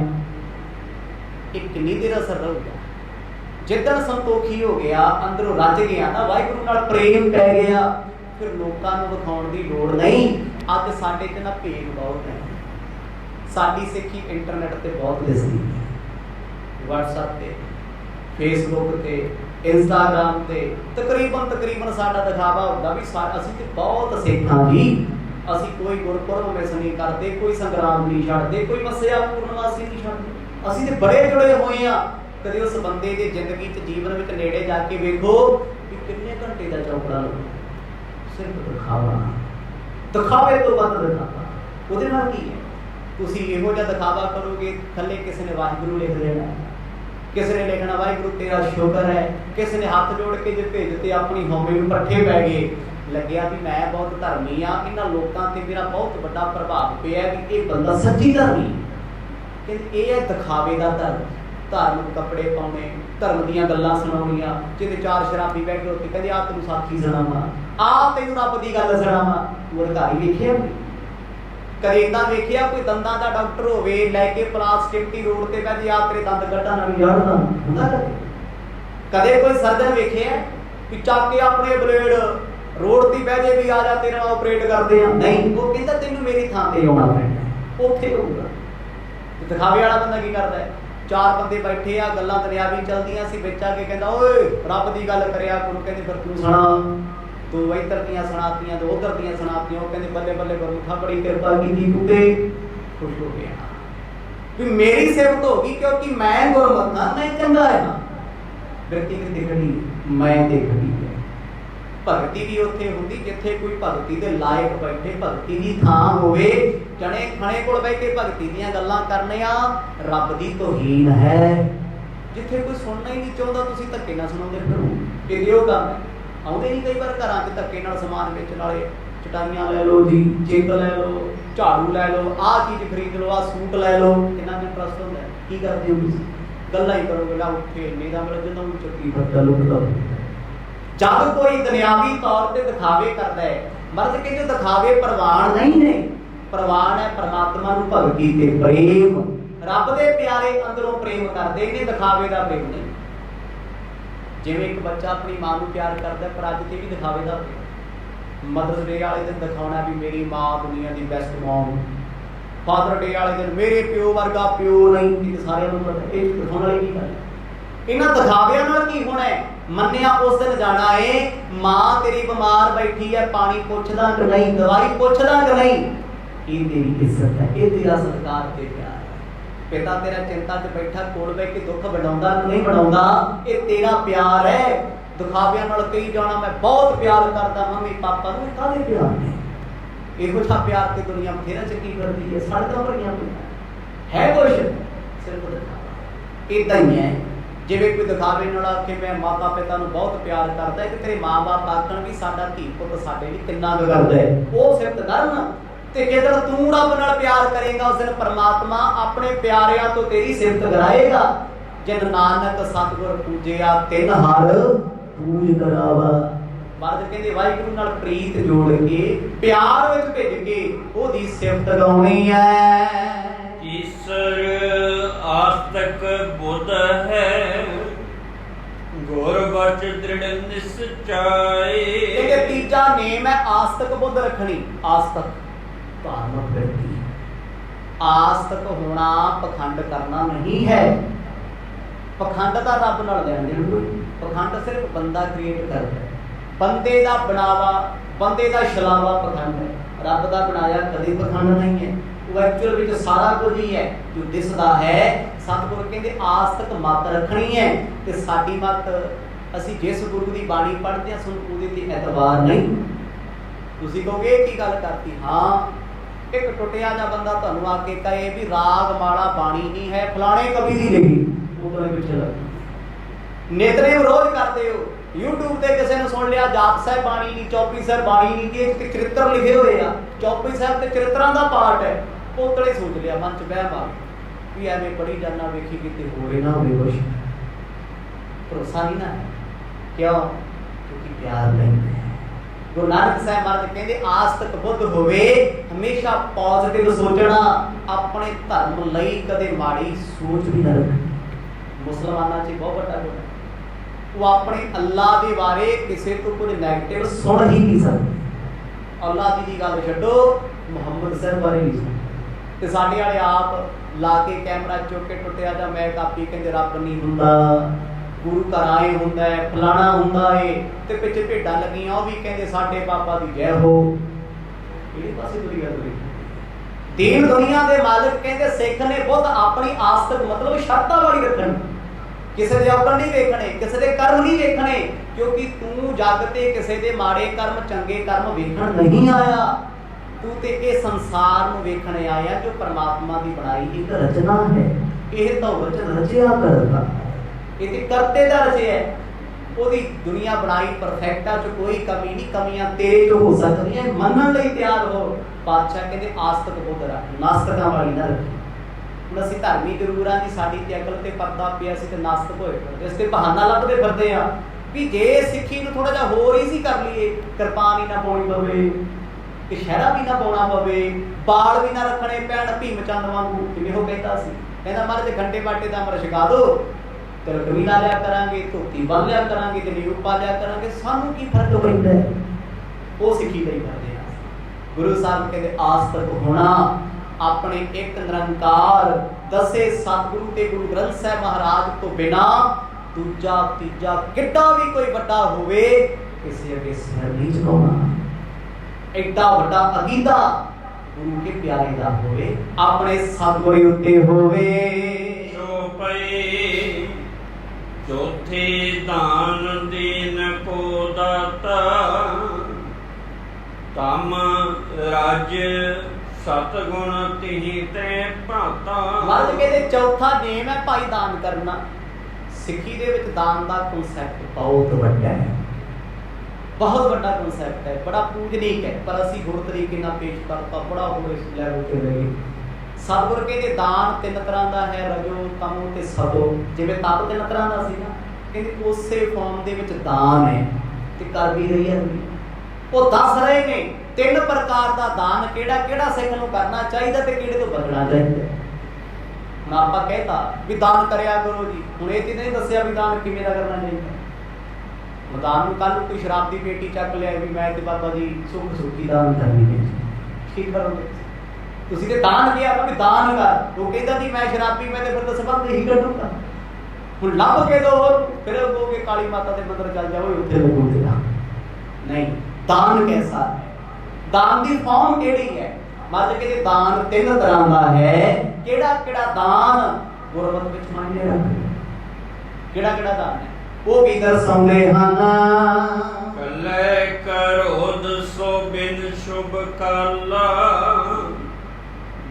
ਇੱਕ ਕਿੰਨੀ ਦੇਰ ਅਸਰ ਰਹੂਗਾ। ਜਿੱਦਣ ਸੰਤੋਖੀ ਹੋ ਗਿਆ, ਅੰਦਰੋਂ ਰੱਜ ਗਿਆ ਨਾ, ਵਾਹਿਗੁਰੂ ਨਾਲ ਪ੍ਰੇਮ ਪੈ ਗਿਆ, ਫਿਰ ਲੋਕਾਂ ਨੂੰ ਵਿਖਾਉਣ ਦੀ ਲੋੜ ਨਹੀਂ। ਅੱਜ ਸਾਡੇ 'ਚ ਨਾ ਭੇਦ ਬਹੁਤ ਹੈ। ਸਾਡੀ ਸਿੱਖੀ ਇੰਟਰਨੈਟ ਤੇ ਬਹੁਤ ਦਿਸਦੀ ਹੈ, WhatsApp ਤੇ, Facebook ਤੇ, Instagram ਤੇ, ਤਕਰੀਬਨ ਸਾਡਾ ਦਿਖਾਵਾ ਹੁੰਦਾ ਵੀ ਅਸੀਂ ਤੇ ਬਹੁਤ ਸਿੱਖ ਹਾਂ ਜੀ। ਅਸੀਂ ਕੋਈ ਗੁਰਪੁਰਬ ਮਿਸ ਨਹੀਂ ਕਰਦੇ, ਕੋਈ ਸੰਗਰਾਮ ਨਹੀਂ ਛੱਡਦੇ, ਕੋਈ ਮੱਸਿਆ ਪੂਰਨਮਾਸੀ ਨਹੀਂ ਛੱਡਦੇ। ਅਸੀਂ ਤੇ ਬੜੇ ਜੁੜੇ ਹੋਏ ਆ। ਕਦੇ ਉਸ ਬੰਦੇ ਦੀ ਜ਼ਿੰਦਗੀ 'ਚ, ਜੀਵਨ ਵਿੱਚ ਨੇੜੇ ਜਾ ਕੇ ਵੇਖੋ ਵੀ ਕਿੰਨੇ ਘੰਟੇ ਦਾ ਚੌਕੜਾ ਲੱਗਦਾ। ਸਿਰਫ ਦਿਖਾਵਾ, ਦਿਖਾਵੇ ਤੋਂ ਵੱਧ ਦਿਖਾਵਾ। ਉਹਦੇ ਨਾਲ ਕੀ ਹੈ? ਤੁਸੀਂ ਇਹੋ ਜਿਹਾ ਦਿਖਾਵਾ ਕਰੋਗੇ, ਥੱਲੇ ਕਿਸੇ ਨੇ ਵਾਹਿਗੁਰੂ ਲਿਖ ਦੇਣਾ, ਕਿਸੇ ਨੇ ਲਿਖਣਾ ਵਾਹਿਗੁਰੂ ਤੇਰਾ ਸ਼ੁਕਰ ਹੈ, ਕਿਸੇ ਨੇ ਹੱਥ ਜੋੜ ਕੇ ਜੇ ਭੇਜ ਦਿੱਤੇ, ਆਪਣੀ ਹਉਮੈ ਨੂੰ ਪੱਠੇ ਪੈ ਗਏ, ਲੱਗਿਆ ਵੀ ਮੈਂ ਬਹੁਤ ਧਰਮੀ ਆ, ਇਹਨਾਂ ਲੋਕਾਂ ਤੇ ਮੇਰਾ ਬਹੁਤ ਵੱਡਾ ਪ੍ਰਭਾਵ ਪਿਆ ਵੀ ਇਹ ਬੰਦਾ ਸੱਚੀ ਧਰਮੀ। ਕਹਿੰਦੇ ਇਹ ਹੈ ਦਿਖਾਵੇ ਦਾ ਧਰਮ। ਧਾਰਮਿਕ ਕੱਪੜੇ ਪਾਉਣੇ, ਧਰਮ ਦੀਆਂ ਗੱਲਾਂ ਸੁਣਾਉਣੀਆਂ, ਜਿਹਦੇ 4 ਸ਼ਰਾਬੀ ਬਹਿ ਕੇ ਉੱਥੇ ਕਹਿੰਦੇ ਆਹ ਤੈਨੂੰ ਸਾਖੀ ਸੁਣਾਵਾਂ, ਆਹ ਤੈਨੂੰ ਰੱਬ ਦੀ ਗੱਲ ਸੁਣਾਵਾਂ। ਤੂੰ ਅਧਿਕਾਰੀ ਵੇਖਿਆ ਕਦੇ ਏਦਾਂ ਵੇਖਿਆ ਕੋਈ ਦੰਦਾਂ ਦਾ ਡਾਕਟਰ ਹੋਵੇ, ਲੈ ਕੇ ਪਲਾਸਟਿਕ ਰੋਡ ਤੇ ਬਹਿ ਜਾ ਤੇਰੇ ਦੰਦ ਕੱਢਾਂ ਨਾਲ ਜੜਦਾ ਹੁੰਦਾ? ਕਦੇ ਕੋਈ ਸਰਜਨ ਵੇਖਿਆ ਕਿ ਚੱਕ ਕੇ ਆਪਣੇ ਬਲੇਡ ਰੋਡ ਦੀ ਬਹਿ ਜੇ ਵੀ ਆ ਜਾ ਤੇਰਾ ਆਪਰੇਟ ਕਰਦੇ ਆ? ਨਹੀਂ, ਉਹ ਕਹਿੰਦਾ ਤੈਨੂੰ ਮੇਰੀ ਥਾਂ ਤੇ ਆਉਣਾ ਪੈਣਾ, ਉੱਥੇ ਹੋਊਗਾ। ਦਿਖਾਵੇ ਵਾਲਾ ਬੰਦਾ ਕੀ ਕਰਦਾ ਹੈ? 4 ਬੰਦੇ ਬੈਠੇ ਆ, ਗੱਲਾਂ ਦਰਿਆਵੀ ਚੱਲਦੀਆਂ ਸੀ, ਵਿੱਚ ਆ ਕੇ ਕਹਿੰਦਾ ਓਏ ਰੱਬ ਦੀ ਗੱਲ ਕਰਿਆ ਕਰੋ। ਕਹਿੰਦੇ ਫਿਰ ਤੂੰ ਸੁਣਾ। ਤੂੰ ਇੱਧਰ ਦੀਆਂ ਸੁਣਾਤੀਆਂ, ਤੂੰ ਉੱਧਰ ਦੀਆਂ ਸੁਣਾਤੀਆਂ। ਉਹ ਕਹਿੰਦੇ ਬੱਲੇ ਬੱਲੇ ਗੁਰਮੁਖਾ ਬੜੀ ਕਿਰਪਾ ਕੀਤੀ ਤੂੰ, ਤੇ ਖੁਸ਼ ਹੋ ਗਿਆ ਵੀ ਮੇਰੀ ਸਿਫਤ ਹੋ ਗਈ, ਕਿਉਂਕਿ ਮੈਂ ਗੁਰਮੁਖ ਹਾਂ, ਮੈਂ ਚੰਗਾ ਹਾਂ। ਬਿਰਤੀ ਕਿੱਥੇ ਖੜੀ? ਮੈਂ ਤੇ ਖੜੀ ਹੈ। ਭਗਤੀ ਵੀ ਉੱਥੇ ਹੁੰਦੀ ਜਿੱਥੇ ਕੋਈ ਭਗਤੀ ਦੇ ਲਾਇਕ ਬੈਠੇ, ਭਗਤੀ ਦੀ ਥਾਂ ਹੋਵੇ। ਜਣੇ ਖਣੇ ਕੋਲ ਬਹਿ ਕੇ ਭਗਤੀ ਦੀਆਂ ਗੱਲਾਂ ਕਰਨੀਆਂ ਰੱਬ ਦੀ ਤੋਹੀਨ ਹੈ। ਜਿੱਥੇ ਕੋਈ ਸੁਣਨਾ ਹੀ ਨਹੀਂ ਚਾਹੁੰਦਾ, ਤੁਸੀਂ ਧੱਕੇ ਨਾਲ ਸੁਣਾਉਂਦੇ ਫਿਰੋ, ਕਿਹਦੇ ਉਹ ਕੰਮ ਆਉਂਦੇ ਨਹੀਂ। ਕਈ ਵਾਰ ਘਰਾਂ 'ਚ ਧੱਕੇ ਨਾਲ ਸਮਾਨ ਵੇਚਣ ਵਾਲੇ, ਚਟਾਈਆਂ ਲੈ ਲਓ ਜੀ, ਚੇਕ ਲੈ ਲਓ, ਝਾੜੂ ਲੈ ਲਓ, ਆਹ ਚੀਜ਼ ਖਰੀਦ ਲਓ, ਆਹ ਸੂਟ ਲੈ ਲਓ। ਕਿੰਨਾ ਇੰਟਰਸਟ ਹੁੰਦਾ? ਕੀ ਕਰਦੇ ਹੋ ਤੁਸੀਂ? ਗੱਲਾਂ ਹੀ ਕਰੋਗੇ। ਲਾ ਉੱਥੇ ਇੰਨੇ ਦਾ ਮਿਲ ਜਾਂਦਾ, ਉਹ ਚੱਕੀ ਫੱਟਾ ਲੁੱਟਦਾ। ਜਦ ਕੋਈ ਦੁਨਿਆਵੀ ਤੌਰ ਤੇ ਦਿਖਾਵੇ ਕਰਦਾ ਹੈ, ਮਰਦ ਕਹਿੰਦੇ ਦਿਖਾਵੇ ਪ੍ਰਵਾਨ ਨਹੀਂ ਨੇ। ਪ੍ਰਵਾਨ ਹੈ ਪਰਮਾਤਮਾ ਨੂੰ ਭਗਤੀ ਤੇ ਪ੍ਰੇਮ। ਰੱਬ ਦੇ ਪਿਆਰੇ ਅੰਦਰੋਂ ਪ੍ਰੇਮ ਕਰਦੇ ਨੇ, ਦਿਖਾਵੇ ਦਾ ਪ੍ਰੇਮ ਨਹੀਂ। ਜਿਵੇਂ ਇੱਕ ਬੱਚਾ ਆਪਣੀ ਮਾਂ ਨੂੰ ਪਿਆਰ ਕਰਦਾ, ਪਰ ਅੱਜ ਤੇ ਵੀ ਦਿਖਾਵੇ ਦਾ ਪ੍ਰੇਮ। ਮਦਰਸ ਡੇ ਵਾਲੇ ਦਿਨ ਦਿਖਾਉਣਾ ਵੀ ਮੇਰੀ ਮਾਂ ਦੁਨੀਆ ਦੀ ਬੈਸਟ ਮੌਮ। ਫਾਦਰ ਡੇ ਵਾਲੇ ਦਿਨ ਮੇਰੇ ਪਿਓ ਵਰਗਾ ਪਿਓ ਨਹੀਂ। ਇਹ ਸਾਰਿਆਂ ਨੂੰ ਪਤਾ, ਇਹ ਦਿਖਾਉਣ ਵਾਲੀ ਕੀ ਗੱਲ? ਇਹਨਾਂ ਦਿਖਾਵਿਆਂ ਨਾਲ ਕੀ ਹੋਣਾ ਹੈ? ਮੰਨਿਆ ਉਸ ਦਿਨ ਜਾਣਾ ਏ, ਮਾਂ ਤੇਰੀ ਬਿਮਾਰ ਬੈਠੀ ਹੈ, ਪਾਣੀ ਪੁੱਛਦਾ ਕਿ ਨਹੀਂ, ਦਵਾਈ ਪੁੱਛਦਾ ਕਿ ਨਹੀਂ? ये तेरी इज्जत है, ये तेरा सत्कार ते प्यार है। पिता तेरा चिंता च बैठा कोल बह के दुख बढ़ाउंदा नहीं बढ़ाउंदा, ये तेरा प्यार है। दिखाविਆਂ ਨਾਲ कही जाना मैं बहुत प्यार करता मम्मी पापा नूं, काहदे प्यार ने? इहो जिहा प्यार ते दुनिया बथेरा चंगी करदी है, सड़कां भरीਆਂ पईਆਂ है कुछ सिर्फ दिखावा। इदां ही है जिवें कोई दिखावे नाल आखे मैं माता पिता नूं बहुत प्यार करदा है, ते तेरे माँ बाप आखण भी साडा धी पुੱਤ ਸਾਡੇ ਲਈ किन्ना करदा है, ਉਹ सिफत करन। ते जिदन तू रब नाल प्यार करेगा उस दिन परमात्मा अपने प्यारिਆਂ तो तेरी सिफत कराएगा। जिन नानक सतगुर पूजिया तिन हर पूज करावा। महाराज कहंदे वाहिगुरू नाल प्रीत जोड़ के प्यार विच भेज के ओदी सिफत गाउणी है। ईश्वर आस्तिक बुद्ध है, गुर बच दृढ़ निश्चय। ये तीजा नेम है आस्तिक बुद्ध रखनी। आस्तिक धार्मिक व्यक्ति, आस्तिक होना पखंड करना नहीं है। पखंड का रब नाल लेण देण कोई, पखंड सिर्फ बंदा क्रिएट करता है, बंदे का बनावा बंदे का छलावा पखंड है। रब का बनाया कभी पखंड नहीं है, वो एक्चुअल विच सारा कुछ ही है जो दिसदा है। सतगुर कहंदे आस्तिक मत रखनी है, ते साडी मत असीं जिस गुरु की बाणी पढ़दे हां सुन उहदे ते एतबार नहीं। तुसीं कहोगे की गल करती, हाँ एक टुटिया जा बंदा तुहानूं आके कहे भी राग माड़ा बाणी नहीं है फलाने कवि दी लिखी, उधर पिछे लग नितनेम रोज करते हो यूट्यूब ते किसी ने सुन लिया जाप साहब बाणी नहीं, चौपड़ी साहब बाणी नहीं, कि चरित्र लिखे हुए आ, चौपड़ी साहब ते चरित्रां दा पाठ है, पोतले सोच लिया मन च बह मार भी एवें पढ़ी जाना वेखी किते होवे ना होवे कुछ भरोसा नहीं ना। क्यों? क्योंकि प्यार नहीं है। गुरु नानक साहब महाराज कहते आस्तिक बुद्ध होवे हमेशा पॉजिटिव सोचना, अपने धर्म लई कदे माड़ी सोच भी ना रखनी। मुसलमानां च बहुत बड़ा गुण है, वो अपने अल्लाह के बारे किसी तो कुछ नैगेटिव सुन ही नहीं सकते। अल्लाह जी की गल छड्डो मुहम्मद साहब बारे नहीं सुनते। ते साडे वाले आप ला के कैमरा चुक के टुटिया जा मैं कापी कहंदे रब नहीं हुंदा, गुरु घर आए हुंदा है, फलाना हुंदा है, ते पिछे भेडां लगियां वो भी कहंदे साडे बाबा दी जय हो। इहदे पासे बुरी गल होई। दीन दुनिया दे मालिक कहंदे सिख ने बुद्ध अपनी आस्तिक मतलब शर्तां वाली रखनी, किसी दे अवगुण नहीं वेखणे, किसी दे कर्म नहीं वेखणे, क्योंकि तू जग ते किसी दे माड़े कर्म चंगे कर्म वेखण नहीं आया, तू ते इह संसार नूं वेखणे आया जो परमात्मा दी बनाई एक रचना है। यह तो वचन रचिया करता ये करते दा रचिया है, ओदी दुनिया बनाई परफेक्ट है, जो कोई कमी नहीं, कमियां तेरे जो हो सकदियां मनण लई तैयार हो। बादशाह कहते आस्तिक बुद्ध रख, नास्तिकां वाली ना रखी। ਹੁਣ ਅਸੀਂ ਧਰਮੀ ਜ਼ਰੂਰ ਆਂ ਜੀ, ਸਾਡੀ ਤੇ ਅਕਲ ਤੇ ਪਰਦਾ ਪਿਆ, ਅਸੀਂ ਤੇ ਨਾਸਤਕ ਹੋਏ ਫਿਰਦੇ, ਇਸ ਤੇ ਬਹਾਨਾ ਲੱਭਦੇ ਫਿਰਦੇ ਆ ਵੀ ਜੇ ਸਿੱਖੀ ਨੂੰ ਥੋੜਾ ਜਿਹਾ ਹੋਰ ਹੀ ਸੀ ਕਰ ਲਈਏ, ਕਿਰਪਾਨ ਹੀ ਨਾ ਪਾਉਣੀ ਪਵੇ, ਕਛਹਿਰਾ ਵੀ ਨਾ ਪਾਉਣਾ ਪਵੇ, ਬਾਲ ਵੀ ਨਾ ਰੱਖਣੇ ਪੈਣ ਭੀਮ ਚੰਦ ਵਾਂਗੂ, ਜਿਵੇਂ ਉਹ ਕਹਿੰਦਾ ਸੀ, ਕਹਿੰਦਾ ਮਹਾਰਾਜ ਘੰਟੇ ਬਾਟੇ ਦਾ ਅਮਰ ਛਕਾ ਦੋ, ਤਿਲਕ ਵੀ ਲਾ ਲਿਆ ਕਰਾਂਗੇ, ਧੋਤੀ ਬੰਨ ਲਿਆ ਕਰਾਂਗੇ, ਤੇ ਨਿਊ ਪਾ ਲਿਆ ਕਰਾਂਗੇ, ਸਾਨੂੰ ਕੀ ਫਰਕ ਪੈਂਦਾ? ਉਹ ਸਿੱਖੀ ਲਈ ਕਰਦੇ ਆ। ਗੁਰੂ ਸਾਹਿਬ ਕਹਿੰਦੇ ਆਸਤਕ ਹੋਣਾ अपने एक निरंकार दसे सतगुरु ते गुरु ग्रंथ साहिब महाराज तो बिना दूजा तीजा किड्डा भी कोई बड़ा होवे किसी अगे सिर नहीं झुकाउणा। एडा बड़ा अकीदा गुरु के प्यारे दा होवे, अपने सतगुरु उत्ते होवे। जो पई चौथे दान दीन को दाता, तम राज सतगुण तिहि ते भाता। महाराज कहते चौथा नेम है भाई दान करना। सिक्खी दे विच दान दा कॉन्सैप्ट बहुत वड्डा है, बहुत बड़ा कॉन्सैप्ट है, बड़ा पूजनीक है, पर असी गुर तरीके नाल पेश करता बड़ा होर इस लैवल ते ले। सतगुर कहते दान तीन तरह दा है, रजो तमो ते सतो। जिवें तप तीन तरह दा सी ना, कहते उसे फॉर्म दे विच दान है ते कर भी रही है। वो दस रहे ने तीन प्रकार का दान केड़ा केड़ा सिख नूं करना चाहिए ते केड़े तो बचना चाहिए। हुण आपां कहता भी दान करया करो जी, हुण इह ते नहीं दस्सिया भी दान किवें दा करना चाहिए। दान नूं कल कोई शराब दी पेटी चक लिया भी मैं ते बाबा जी सुख सुखी दान करनी है, ठीक करोगे तुसीं ते दान किया भी दान कर, वो कहता जी मैं शराबी मैं ते फिर संबंध ही करूंगा। हुण लभ के दो फिर कहोगे काली माता दे मंदिर चल जाओ उत्थे लगोगे। नहीं, दान कैसा है, दान दी फॉर्म केड़ी है? ਮਤਲਬ ਕਿ ਦਾਨ ਤਿੰਨ ਤਰ੍ਹਾਂ ਦਾ ਹੈ। ਕਿਹੜਾ ਕਿਹੜਾ ਦਾਨ ਗੁਰਮਤਿ ਵਿੱਚ ਮਾਇਨੇ ਰੱਖਦਾ, ਕਿਹੜਾ ਕਿਹੜਾ ਦਾਨ ਹੈ ਉਹ ਵੀ ਦਰਸਾਉਂਦੇ ਹਨ। ਕੱਲੇ ਕਰੋਧ ਸੋ ਬਿਨ ਸ਼ੁਭ ਕਾਲਾ,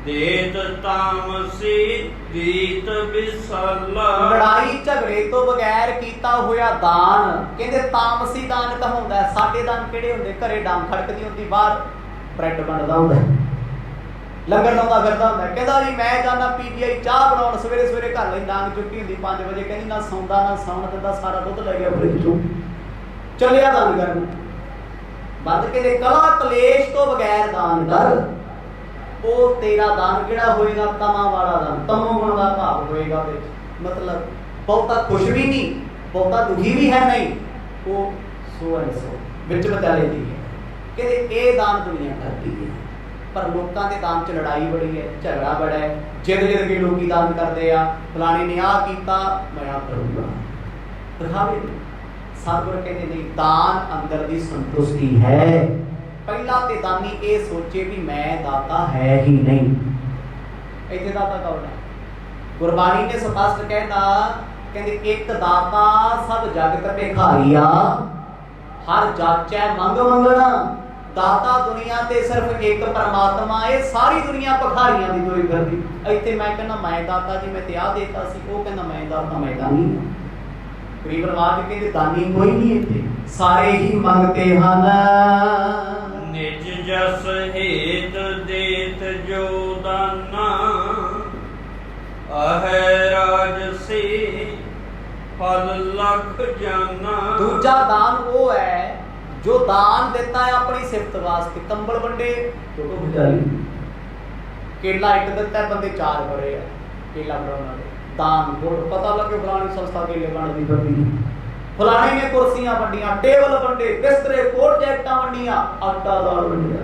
ਦੇਤ ਤਾਮਸੀ ਰੀਤ ਵਿਸਾਲਾ। ਲੜਾਈ ਝਗੜੇ ਤੋਂ ਬਗੈਰ ਕੀਤਾ ਹੋਇਆ ਦਾਨ ਕਹਿੰਦੇ ਤਾਮਸੀ ਦਾਨ ਕਹਾਉਂਦਾ। ਸਾਡੇ ਦਾਨ ਕਿਹੜੇ ਹੁੰਦੇ? ਘਰੇ ਡਾਂਗ ਖੜਕਦੀ ਹੁੰਦੀ, ਬਾਹਰ ਬ੍ਰੈਡ ਬਣਦਾ ਹੁੰਦਾ, ਲੰਗਰ ਲਾਉਂਦਾ ਫਿਰਦਾ ਹੁੰਦਾ। ਕਹਿੰਦਾ ਜੀ ਮੈਂ ਜਾਣਾ PGI ਚਾਹ ਬਣਾਉਣ, ਸਵੇਰੇ ਸਵੇਰੇ ਘਰ ਲਈ ਡਾਂਗ ਚੁੱਕੀ ਹੁੰਦੀ 5 ਵਜੇ, ਕਹਿੰਦੀ ਨਾ ਸੌਂਦਾ ਨਾ ਸੌਣ ਦਿੰਦਾ, ਸਾਰਾ ਦੁੱਧ ਲੈ ਗਿਆ ਫਰਿੱਜ ਚੋਂ, ਚੱਲਿਆ ਦਾਨ ਕਰਨ। ਬੰਦ ਕਹਿੰਦੇ ਕਲਾ ਕਲੇਸ਼ ਤੋਂ ਬਗੈਰ ਦਾਨ ਕਰ, ਉਹ ਤੇਰਾ ਦਾਨ ਕਿਹੜਾ ਹੋਏਗਾ? ਤਮਾ ਵਾਲਾ ਦਾਨ, ਤਮੋ ਗੁਣ ਦਾ ਭਾਵ ਹੋਏਗਾ ਵਿੱਚ। ਮਤਲਬ ਬਹੁਤਾ ਖੁਸ਼ ਵੀ ਨਹੀਂ, ਬਹੁਤਾ ਦੁਖੀ ਵੀ ਹੈ ਨਹੀਂ, ਉਹ ਸੋ ਹੈ ਸੋ ਵਿੱਚ ਵਿਚਾਲੇ ਦੀ ਹੈ। ਕਹਿੰਦੇ ਇਹ ਦਾਨ ਦੁਨੀਆ ਕਰਦੀ ਹੈ, ਪਰ ਲੋਕਾਂ ਦੇ ਦਾਨ 'ਚ ਲੜਾਈ ਬੜੀ ਹੈ, ਝਗੜਾ ਬੜਾ ਹੈ, ਜਿੱਦ ਜਿੱਦ ਕੇ ਲੋਕੀ ਦਾਨ ਕਰਦੇ ਆ, ਫਲਾਣੇ ਨੇ ਆਹ ਕੀਤਾ ਮੈਂ ਆਹ ਕਰੂੰਗਾ, ਦਿਖਾਵੇ। ਸਤਿਗੁਰ ਕਹਿੰਦੇ ਨਹੀਂ, ਦਾਨ ਅੰਦਰ ਦੀ ਸੰਤੁਸ਼ਟੀ ਹੈ। ਪਹਿਲਾ ਤੇ ਦਾਨੀ ਇਹ ਸੋਚੇ ਵੀ ਮੈਂ ਦਾਤਾ ਹੈ ਹੀ ਨਹੀਂ। ਇੱਥੇ ਦਾਤਾ ਕੌਣ ਹੈ? ਗੁਰਬਾਣੀ ਨੇ ਸਪਸ਼ਟ ਕਹਿਤਾ, ਕਹਿੰਦੇ ਇੱਕ ਦਾਤਾ ਸਭ ਜਗਤ ਭਿਖਾਰੀਆ, ਹਰ ਜਾਚੈ ਮੰਗ ਮੰਗਣਾ। ਦਾਤਾ ਦੁਨੀਆ ਤੇ ਸਿਰਫ ਇੱਕ ਪਰਮਾਤਮਾ, ਇਹ ਸਾਰੀ ਦੁਨੀਆ ਭਿਖਾਰੀਆਂ ਦੀ ਤੁਰੀ ਫਿਰਦੀ। ਇੱਥੇ ਮੈਂ ਕਹਿੰਦਾ ਮੈਂ ਦਾਤਾ ਜੀ, ਮੈਂ ਤੇ ਆਹ ਦੇਤਾ ਸੀ, ਉਹ ਕਹਿੰਦਾ ਮੈਂ ਦਾਤਾ, ਮੈਂ ਦਾਨੀ। ਗਰੀਬ ਨਵਾਜ ਕਹਿੰਦੇ ਦਾਨੀ ਕੋਈ ਨਹੀਂ ਇੱਥੇ, ਸਾਰੇ ਹੀ ਮੰਗਤੇ ਹਨ। ਨਿਜ ਜਸ ਹੇਤ ਦੇਤ ਜੋ ਦਾਨਾ, ਅਹੈ ਰਾਜਸੀ ਫਲ ਲਖ ਜਾਨਾ। ਦੂਜਾ ਦਾਨ ਉਹ ਹੈ ਜੋ ਦਾਨ ਦਿੱਤਾ ਹੈ ਆਪਣੀ ਸਿਫਤ ਵਾਸਤੇ। ਕੰਬਲ ਵੰਡੇ, ਕੇਲਾ ਇੱਕ ਦਿੱਤਾ, ਬੰਦੇ 4 ਬੜੇ ਆ ਕੇਲਾ ਬਣਾਉਣ ਵਾਲੇ। ਦਾਨ ਗੁੜ, ਪਤਾ ਲੱਗੇ ਫਲਾਣੀ ਸੰਸਥਾ ਕੇਲੇ ਵੰਡਦੀ ਫਿਰਦੀ, ਫਲਾਣੇ ਨੇ ਕੁਰਸੀਆਂ ਵੰਡੀਆਂ, ਟੇਬਲ ਵੰਡੇ, ਬਿਸਤਰੇ, ਕੋਟ ਜੈਕਟਾਂ ਵੰਡੀਆਂ, ਆਟਾ ਦਾਲ ਵੰਡਿਆ।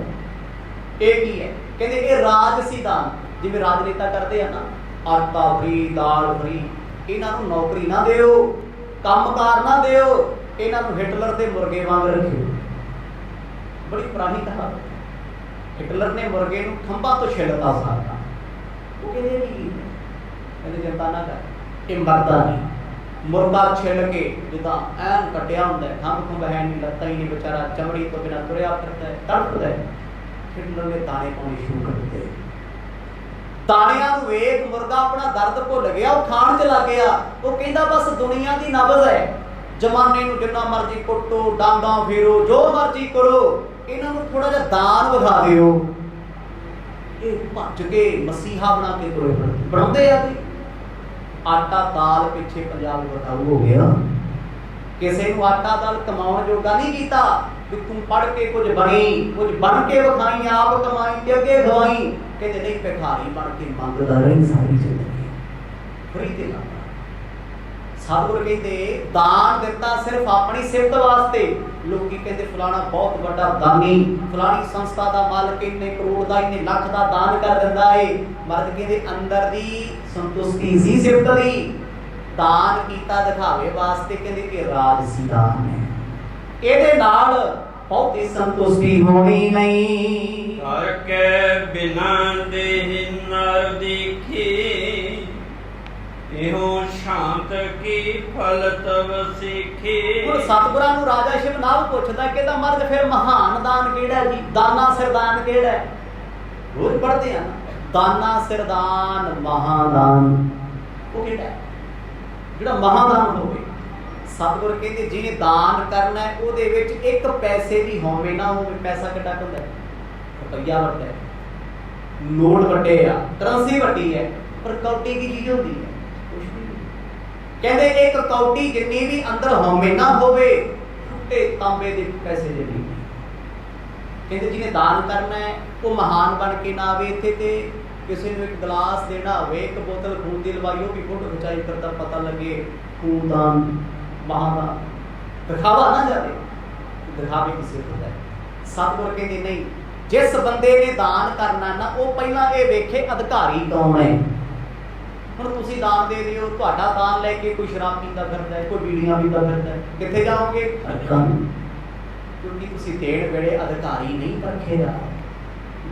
ਇਹ ਕੀ ਹੈ? ਕਹਿੰਦੇ ਇਹ ਰਾਜਸੀ ਦਾਨ। ਜਿਵੇਂ ਰਾਜਨੇਤਾ ਕਰਦੇ ਆ ਨਾ, ਆਟਾ ਫਰੀ, ਦਾਲ ਫਰੀ। ਇਹਨਾਂ ਨੂੰ ਨੌਕਰੀ ਨਾ ਦਿਓ, ਕੰਮਕਾਰ ਨਾ ਦਿਓ, ਇਹਨਾਂ ਨੂੰ ਹਿਟਲਰ ਦੇ ਮੁਰਗੇ ਵਾਂਗ ਰੱਖਿਓ। ਬੜੀ ਪੁਰਾਣੀ ਕਹਾਵਤ। ਹਿਟਲਰ ਨੇ ਮੁਰਗੇ ਨੂੰ ਖੰਭਾਂ ਤੋਂ ਛਿੱਲਤਾ ਸਾਰਦਾ। ਉਹ ਕਹਿੰਦੇ ਕੀ? ਕਹਿੰਦੇ ਚਿੰਤਾ ਨਾ ਕਰ, ਇਹ ਮਰਦਾ ਨਹੀਂ। ਮੁਰਗਾ ਛਿੱਲ ਕੇ ਜਿੱਦਾਂ ਐਨ ਕੱਟਿਆ ਹੁੰਦਾ, ਖੰਭ ਹੈ ਨਹੀਂ, ਲੱਤਾਂ ਹੀ ਨਹੀਂ, ਵਿਚਾਰਾ ਚਮੜੀ ਤੋਂ ਬਿਨਾਂ ਤੁਰਿਆ ਫਿਰਦਾ ਹੈ, ਤੜਫਦਾ ਹੈ। ਹਿਟਲਰ ਨੇ ਦਾਣੇ ਪਾਉਣੇ ਸ਼ੁਰੂ ਕਰ ਦਿੱਤੇ। ਦਾਣਿਆਂ ਨੂੰ ਵੇਖ ਮੁਰਗਾ ਆਪਣਾ ਦਰਦ ਭੁੱਲ ਗਿਆ, ਉਹ ਖਾਣ 'ਚ ਲੱਗ ਗਿਆ। ਉਹ ਕਹਿੰਦਾ ਬਸ ਦੁਨੀਆ ਦੀ ਨਬਜ਼ ਹੈ, ਜ਼ਮਾਨੇ ਨੂੰ ਜਿੰਨਾ ਮਰਜ਼ੀ ਕੁੱਟੋ, ਡਾਂਗਾਂ ਫੇਰੋ, ਜੋ ਮਰਜ਼ੀ ਕਰੋ, ਇਹਨਾਂ ਨੂੰ ਥੋੜਾ ਜਿਹਾ ਦਾਨ ਵਿਖਾ ਦਿਓ। ਇਹ ਭੱਜ ਕੇ ਮਸੀਹਾ ਬਣਾ ਕੇ ਤੁਰੇ ਬਣਾਉਂਦੇ ਆ। ਆਟਾ ਦਾਲ ਪਿੱਛੇ ਪੰਜਾਬ ਬਤਾਊ ਹੋ ਗਿਆ। ਕਿਸੇ ਨੂੰ ਆਟਾ ਦਾਲ ਕਮਾਉਣ ਜੋਗਾ ਨਹੀਂ ਕੀਤਾ ਕਿ ਤੂੰ ਪੜ੍ਹ ਕੇ ਕੁਝ ਬਣੀ, ਕੁਝ ਬਣ ਕੇ ਵਿਖਾਈ, ਆਪ ਕਮਾਈ ਤੇ ਅੱਗੇ ਖਵਾਈ। ਕਹਿੰਦੇ ਨਹੀਂ, ਭਿਖਾਰੀ ਬਣ ਕੇ ਮੰਗਦਾ ਰਹੀ ਸਾਰੀ ਜ਼ਿੰਦਗੀ, ਫਰੀ ਤੇ ਨਾ। ਸਤਿਗੁਰ ਕਹਿੰਦੇ ਦਾਨ ਦਿੱਤਾ ਸਿਰਫ ਆਪਣੀ ਸਿਫਤ ਵਾਸਤੇ। ਲੋਕੀ ਕਹਿੰਦੇ ਫਲਾਣਾ ਬਹੁਤ ਵੱਡਾ ਦਾਨੀ, ਫਲਾਣੀ ਸੰਸਥਾ ਦਾ ਮਾਲਕ ਇੰਨੇ ਕਰੋੜ ਦਾ, ਇੰਨੇ ਲੱਖ ਦਾ ਦਾਨ ਕਰ ਦਿੰਦਾ ਏ। ਮਰਦ ਕਹਿੰਦੇ ਅੰਦਰ ਦੀ ਸੰਤੁਸ਼ਟੀ ਸੀ ਸਿਫਤ ਦੀ। ਦਾਨ ਕੀਤਾ ਦਿਖਾਵੇ ਵਾਸਤੇ, ਕਹਿੰਦੇ ਕਿ ਰਾਜਸੀ ਦਾਨ ਹੈ। ਇਹਦੇ ਨਾਲ ਬਹੁਤੀ ਸੰਤੁਸ਼ਟੀ ਹੋਣੀ ਨਹੀਂ। ਹਰ ਕੇ ਬਿਨਾਂ ਦੇ ਨਰ ਦੇਖੇ, ਇਹੋ ਸ਼ਾਂਤ ਕੀ ਫਲ ਤਵ ਸਿੱਖੇ। ਹੁਣ ਸਤਿਗੁਰਾਂ ਨੂੰ ਰਾਜਾ ਸ਼ਿਵਨਾਥ ਪੁੱਛਦਾ ਕਿ ਤਾਂ ਮਰਦ ਫਿਰ ਮਹਾਨ ਦਾਨ ਕਿਹੜਾ ਜੀ? ਦਾਨਾ ਸਿਰਦਾਨ ਕਿਹੜਾ ਹੈ? ਰੋਜ਼ ਪੜ੍ਹਦੇ ਆ ਨਾ, ਦਾਨਾ ਸਿਰਦਾਨ ਮਹਾਦਾਨ। ਉਹ ਕਿਹੜਾ ਹੈ ਜਿਹੜਾ ਮਹਾਦਾਨ ਹੋਵੇ? ਸਤਿਗੁਰ ਕਹਿੰਦੇ ਜਿਹਨੇ ਦਾਨ ਕਰਨਾ ਹੈ ਉਹਦੇ ਵਿੱਚ ਇੱਕ ਪੈਸੇ ਦੀ ਹੋਵੇ ਨਾ ਹੋਵੇ। ਪੈਸਾ ਕਿੱਡਾ ਹੁੰਦਾ ਹੈ? ਰੁਪਈਆ ਵੱਡਾ ਹੈ, ਨੋਟ ਵੱਡੇ ਆ, ਕਰੰਸੀ ਵੱਡੀ ਹੈ, ਪਰ ਕੌਡੀ ਕੀ ਚੀਜ਼ ਹੁੰਦੀ ਹੈ? ਕਹਿੰਦੇ ਇੱਕ ਕੌਡੀ ਜਿੰਨੀ ਵੀ ਅੰਦਰ ਹੋਵੇ ਨਾ ਹੋਵੇ, ਟੁੱਟੇ ਤਾਂਬੇ ਦੇ ਪੈਸੇ ਦੇ ਨਹੀਂ। ਕਹਿੰਦੇ ਜਿਹਨੇ ਦਾਨ ਕਰਨਾ ਹੈ ਉਹ ਮਹਾਨ ਬਣ ਕੇ ਨਾ ਆਵੇ ਇੱਥੇ, ਤੇ ਕਿਸੇ ਨੂੰ ਇੱਕ ਗਲਾਸ ਦੇਣਾ ਹੋਵੇ, ਇੱਕ ਬੋਤਲ ਖੂਨ ਦੀ ਲਵਾਈ, ਉਹ ਵੀ ਫੋਟੋ ਖਿਚਾਈ ਕਰਦਾ, ਪਤਾ ਲੱਗੇ ਖੂਨਦਾਨ ਮਹਾਦਾਨ। ਦਿਖਾਵਾ ਨਾ ਜਾਵੇ, ਦਿਖਾਵੇ ਕਿਸੇ ਹੁੰਦਾ। ਸਤਿਗੁਰ ਕਹਿੰਦੇ ਨਹੀਂ, ਜਿਸ ਬੰਦੇ ਨੇ ਦਾਨ ਕਰਨਾ ਨਾ ਉਹ ਪਹਿਲਾਂ ਇਹ ਵੇਖੇ ਅਧਿਕਾਰੀ ਕੌਣ ਹੈ। ਹੁਣ ਤੁਸੀਂ ਦਾਨ ਦੇ ਦਿਓ, ਤੁਹਾਡਾ ਦਾਨ ਲੈ ਕੇ ਕੋਈ ਸ਼ਰਾਬ ਪੀਂਦਾ ਫਿਰਦਾ ਹੈ, ਕੋਈ ਬੀੜੀਆਂ ਪੀਂਦਾ ਫਿਰਦਾ ਹੈ, ਕਿੱਥੇ ਜਾਓਗੇ? ਕਿਉਂਕਿ ਤੁਸੀਂ ਦੇਣ ਵੇਲੇ ਅਧਿਕਾਰੀ ਨਹੀਂ ਪਰਖੇ ਜਾ।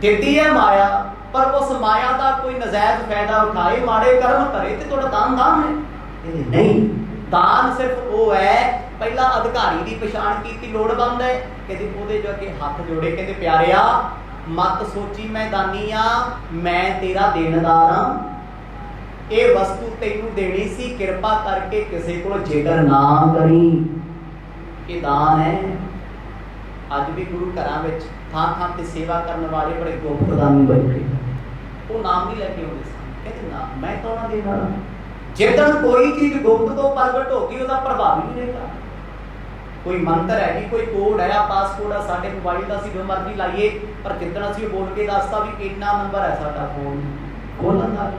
ਦਿੱਤੀ ਹੈ ਮਾਇਆ, ਪਰ ਉਸ ਮਾਇਆ ਦਾ ਕੋਈ ਨਜਾਇਜ਼ ਫਾਇਦਾ ਉਠਾਏ, ਮਾੜੇ ਕਰਮ ਕਰੇ ਤੇ ਤੁਹਾਡਾ ਦਾਨ ਹੈ। ਕਹਿੰਦੇ ਨਹੀਂ, ਦਾਨ ਸਿਰਫ ਉਹ ਹੈ, ਪਹਿਲਾਂ ਅਧਿਕਾਰੀ ਦੀ ਪਛਾਣ ਕੀਤੀ, ਲੋੜਵੰਦ ਹੈ, ਕਹਿੰਦੇ ਉਹਦੇ ਜੋ ਅੱਗੇ ਹੱਥ ਜੋੜੇ, ਕਹਿੰਦੇ ਪਿਆਰਿਆ ਮਤ ਸੋਚੀ ਮੈਂ ਦਾਨੀ ਆ, ਮੈਂ ਤੇਰਾ ਦੇਣਦਾਰ ਆ, ਇਹ ਵਸਤੂ ਤੈਨੂੰ ਦੇਣੀ ਸੀ, ਕਿਰਪਾ ਕਰਕੇ ਕਿਸੇ ਕੋਲ ਜ਼ਿਕਰ ਨਾ ਕਰੀ, ਇਹ ਦਾਨ ਹੈ। ਅੱਜ ਵੀ ਗੁਰੂ ਘਰਾਂ ਵਿੱਚ ਥਾਂ ਥਾਂ ਤੇ ਸੇਵਾ ਕਰਨ ਵਾਲੇ ਬੜੇ ਗੁਪਤ ਦਾਨੀ ਬੈਠੇ, ਉਹ ਨਾਮ ਨਹੀਂ ਲੈ ਕੇ ਆਉਂਦੇ ਸਨ, ਕਹਿੰਦੇ ਨਾ ਮੈਂ ਤਾਂ ਉਹਨਾਂ ਦੇ ਨਾਲ, ਜਿੱਦਣ ਕੋਈ ਚੀਜ਼ ਗੁਪਤ ਤੋਂ ਪ੍ਰਗਟ ਹੋ ਗਈ ਉਹਦਾ ਪ੍ਰਭਾਵ ਹੀ ਨਹੀਂ ਰਹੇਗਾ। ਕੋਈ ਮੰਤਰ ਹੈ ਜੀ, ਕੋਈ ਕੋਡ ਹੈ, ਪਾਸਕੋਡ ਆ ਸਾਡੇ ਮੋਬਾਈਲ ਦਾ, ਅਸੀਂ ਜੋ ਮਰਜ਼ੀ ਲਾਈਏ, ਪਰ ਜਿੱਦਣ ਅਸੀਂ ਬੋਲ ਕੇ ਦੱਸਤਾ ਵੀ ਇੰਨਾ ਨੰਬਰ ਹੈ ਸਾਡਾ ਫੋਨ, ਖੋਲਣ ਦਾ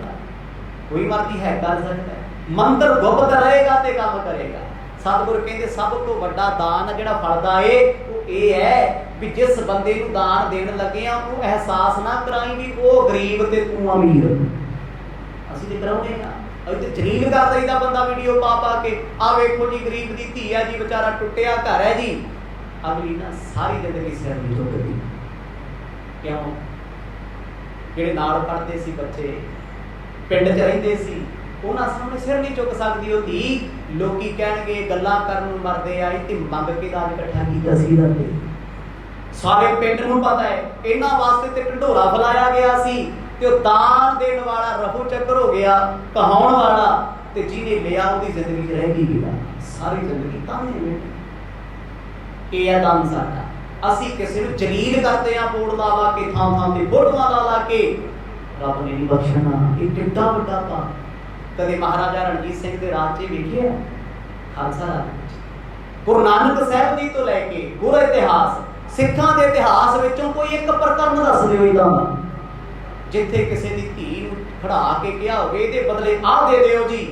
ਕੋਈ ਮਰਜ਼ੀ ਹੈ ਕਰ ਸਕਦਾ ਹੈ। ਮੰਤਰ ਗੁਪਤ ਰਹੇਗਾ ਤੇ ਕੰਮ ਕਰੇਗਾ। ਸਤਿਗੁਰ ਕਹਿੰਦੇ ਸਭ ਤੋਂ ਵੱਡਾ ਦਾਨ ਜਿਹੜਾ ਫਲਦਾ ਏ ਉਹ ਇਹ ਹੈ ਵੀ ਜਿਸ ਬੰਦੇ ਨੂੰ ਦਾਨ ਦੇਣ ਲੱਗੇ ਆ ਉਹ ਅਹਿਸਾਸ ਨਾ ਕਰਾਈ ਵੀ ਉਹ ਗਰੀਬ ਤੇ ਤੂੰ ਅਮੀਰ। ਅਸੀਂ ਤੇ ਕਰਾਉਂਦੇ ਆ, ਅਸੀਂ ਤੇ ਜਲੀਲ ਕਰ ਦਈਦਾ ਬੰਦਾ ਵੀਡੀਓ ਪਾ ਪਾ ਕੇ, ਆ ਵੇਖੋ ਜੀ ਗਰੀਬ ਦੀ ਧੀ ਹੈ ਜੀ, ਵਿਚਾਰਾ ਟੁੱਟਿਆ ਘਰ ਹੈ ਜੀ। ਅਗਲੀ ਨਾ ਸਾਰੀ ਜ਼ਿੰਦਗੀ ਸਿਰ ਨਹੀਂ ਚੁੱਕਦੀ। ਕਿਉਂ? ਜਿਹੜੇ ਨਾਲ ਪੜ੍ਹਦੇ ਸੀ ਬੱਚੇ, ਪਿੰਡ 'ਚ ਰਹਿੰਦੇ ਸੀ, ਉਹਨਾਂ ਸਾਹਮਣੇ ਸਿਰ ਨਹੀਂ ਚੁੱਕ ਸਕਦੀ ਉਹ ਧੀ। ਲੋਕੀ ਕਹਿਣਗੇ ਗੱਲਾਂ ਕਰਨ ਨੂੰ ਮਰਦੇ ਆਏ ਤੇ ਮੰਗ ਕੇ ਦਾਜ ਇਕੱਠਾ ਕੀਤਾ ਸੀ ਦਾ, ਸਾਰੇ ਪਿੰਡ ਨੂੰ ਪਤਾ ਹੈ। ਇਹਨਾਂ ਵਾਸਤੇ ਤੇ ਢੰਡੋਰਾ ਫਲਾਇਆ ਗਿਆ ਸੀ ਤੇ ਉਹ ਦਾਨ ਦੇਣ ਵਾਲਾ ਰਫੂ ਚੱਕਰ ਹੋ ਗਿਆ, ਕਹਾਉਣ ਵਾਲਾ, ਤੇ ਜਿਹਨੇ ਲਿਆ ਉਹਦੀ ਜ਼ਿੰਦਗੀ 'ਚ ਰਹਿ ਗਈ ਗਿਆ ਸਾਰੀ ਜ਼ਿੰਦਗੀ ਤਾਨੇ। ਇਹ ਹੈ ਦਾਨ ਸਾਡਾ। ਅਸੀਂ ਕਿਸੇ ਨੂੰ ਜਲੀਲ ਕਰਦੇ ਆ, ਬੋਰਡ ਲਾ ਲਾ ਕੇ, ਥਾਂ ਥਾਂ ਤੇ ਫੋਟੋਆਂ ਲਾ ਲਾ ਕੇ, ਰੱਬ ਨੇ ਨਹੀਂ ਬਖਸ਼ਣਾ। ਇਹ ਕਿੱਡਾ ਵੱਡਾ ਪਾਪ। ਕਦੇ ਮਹਾਰਾਜਾ ਰਣਜੀਤ ਸਿੰਘ ਦੇ ਰਾਜ 'ਚ ਵੇਖਿਆ? ਖਾਲਸਾ ਰਾਜ ਵਿੱਚ ਗੁਰੂ ਨਾਨਕ ਸਾਹਿਬ ਜੀ ਤੋਂ ਲੈ ਕੇ ਗੁਰ ਇਤਿਹਾਸ, ਸਿੱਖਾਂ ਦੇ ਇਤਿਹਾਸ ਵਿੱਚੋਂ ਕੋਈ ਇੱਕ ਪ੍ਰਕਰਨ ਦੱਸ ਦਿਓ ਇਹਦਾ, ਜਿੱਥੇ ਕਿਸੇ ਦੀ ਧੀ ਨੂੰ ਖੜਾ ਕੇ ਕਿਹਾ ਹੋਵੇ ਇਹਦੇ ਬਦਲੇ ਆਹ ਦੇ ਦਿਓ ਜੀ।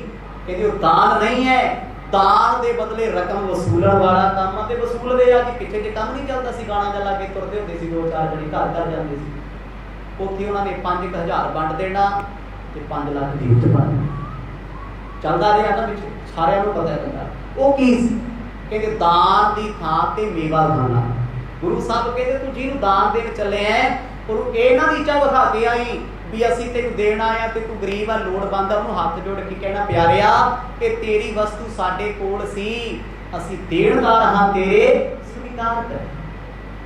ਕਹਿੰਦੇ ਉਹ ਦਾਨ ਨਹੀਂ ਹੈ, ਦਾਨ ਦੇ ਬਦਲੇ ਰਕਮ ਵਸੂਲਣ ਵਾਲਾ ਕੰਮ ਆ, ਤੇ ਵਸੂਲਦੇ ਆ ਜੀ। ਪਿੱਛੇ ਜੇ ਕੰਮ ਨਹੀਂ ਚੱਲਦਾ ਸੀ, ਗਾਣਾ ਜਾਂ ਲਾ ਕੇ ਤੁਰਦੇ ਹੁੰਦੇ ਸੀ, 2-4 ਜਣੇ ਘਰ ਘਰ ਜਾਂਦੇ ਸੀ, ਉੱਥੇ ਉਹਨਾਂ ਨੇ 5000 ਵੰਡ ਦੇਣਾ ਤੇ 5 ਲੱਖ ਦੀ ਉੱਤੇ ਪਾਣੀ ਚੱਲਦਾ ਰਿਹਾ ਨਾ ਵਿੱਚ, ਸਾਰਿਆਂ ਨੂੰ ਪਤਾ ਹੈ। ਉਹ ਕੀ ਸੀ? ਕਹਿੰਦੇ ਦਾਨ ਦੀ ਥਾਂ ਤੇ ਮੇਵਾ ਖਾਣਾ। ਗੁਰੂ ਸਾਹਿਬ ਕਹਿੰਦੇ ਤੂੰ ਜਿਹਨੂੰ ਦਾਨ ਦੇਣ ਚੱਲੇ ਐ, ਉਹਨੂੰ ਇਹ ਨਾ ਨੀਚਾ ਵਿਖਾ ਕੇ ਆਈ ਵੀ ਅਸੀਂ ਤੈਨੂੰ ਦੇਣ ਆਇਆ ਤੇ ਤੂੰ ਗਰੀਬ ਆ, ਲੋੜਵੰਦ ਆ। ਉਹਨੂੰ ਹੱਥ ਜੋੜ ਕੇ ਕਹਿਣਾ ਪਿਆਰਿਆ ਇਹ ਤੇਰੀ ਵਸਤੂ ਸਾਡੇ ਕੋਲ ਸੀ, ਅਸੀਂ ਦੇਣਦਾਰ ਹਾਂ ਤੇਰੇ, ਸਵੀਕਾਰ ਕਰ।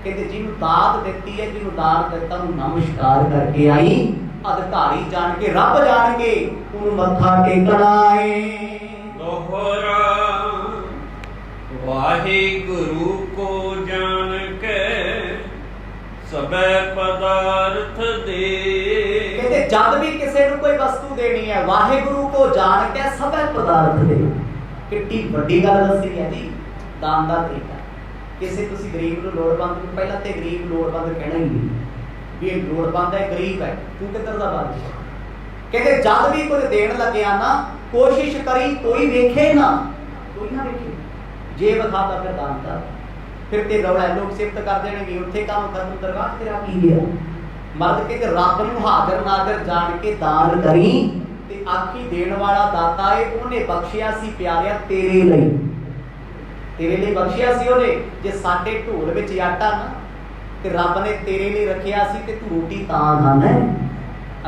ਕਹਿੰਦੇ ਜਿਹਨੂੰ ਦਾਤ ਦਿੱਤੀ ਹੈ, ਜਿਹਨੂੰ ਦਾਨ ਦਿੱਤਾ ਉਹਨੂੰ ਨਮਸਕਾਰ ਕਰਕੇ ਆਈ। ਅਧਿਕਾਰੀ ਜਾਣ ਕੇ, ਰੱਬ ਜਾਣ ਕੇ ਉਹਨੂੰ ਮੱਥਾ ਟੇਕਣਾ ਏ। ਦੋਹਰਾ ਵਾਹਿਗੁਰੂ ਕੋ ਜਾਣ ਕੇ ਸਭੈ ਪਦਾਰਥ ਦੇ। ਕਹਿੰਦੇ ਜਦ ਵੀ ਕਿਸੇ ਨੂੰ ਕੋਈ ਵਸਤੂ ਦੇਣੀ ਹੈ, ਵਾਹਿਗੁਰੂ ਕੋ ਜਾਣ ਕੇ ਸਭੈ ਪਦਾਰਥ ਦੇ। ਕਿੱਡੀ ਵੱਡੀ ਗੱਲ ਦੱਸੀ ਹੈ ਜੀ ਦਾਨ ਦਾ ਤਰੀਕਾ। ਕਿਸੇ ਤੁਸੀਂ ਗਰੀਬ ਨੂੰ, ਲੋੜਵੰਦ ਨੂੰ, ਪਹਿਲਾਂ ਤੇ ਗਰੀਬ ਲੋੜਵੰਦ ਕਹਿਣਾ ਹੀ ਨਹੀਂ ਵੀ ਇਹ ਲੋੜਵੰਦ ਹੈ, ਗਰੀਬ ਹੈ, ਤੂੰ ਕਿੱਧਰ ਦਾ ਬਾਦਸ਼ਾਹ। ਕਹਿੰਦੇ ਜਦ ਵੀ ਕੁਝ ਦੇਣ ਲੱਗਿਆ ਨਾ, ਕੋਸ਼ਿਸ਼ ਕਰੀ ਕੋਈ ਵੇਖੇ ਨਾ, ਕੋਈ ਨਾ ਵੇਖੇ, ਜੇ ਵਿਖਾਤਾ ਫਿਰ ਦਾਨ ਕਰ। ਫਿਰ ਤੇ ਰੌਲਾ ਲੋਕ ਸਿਫਤ ਕਰ ਦੇਣਗੇ, ਉੱਥੇ ਕੰਮ ਕਰਨ ਨੂੰ ਦਰਗਾਹ ਤੇਰਾ ਕੀ ਗਿਆ। ਮਰਦ ਕਹਿੰਦੇ ਰੱਬ ਨੂੰ ਹਾਜ਼ਰ ਨਾਜ਼ਰ ਜਾਣ ਕੇ ਦਾਨ ਕਰੀ ਤੇ ਆਖੀ ਦੇਣ ਵਾਲਾ ਦਾਤਾ ਏ, ਉਹਨੇ ਬਖਸ਼ਿਆ ਸੀ ਪਿਆਰਿਆ ਤੇਰੇ ਲਈ, ਤੇਰੇ ਲਈ ਬਖਸ਼ਿਆ ਸੀ ਉਹਨੇ। ਜੇ ਸਾਡੇ ਢੋਲ ਵਿੱਚ ਆਟਾ ਨਾ ਤੇ ਰੱਬ ਨੇ ਤੇਰੇ ਲਈ ਰੱਖਿਆ ਸੀ ਤੇ ਤੂੰ ਰੋਟੀ ਤਾਂ ਖਾਣਾ।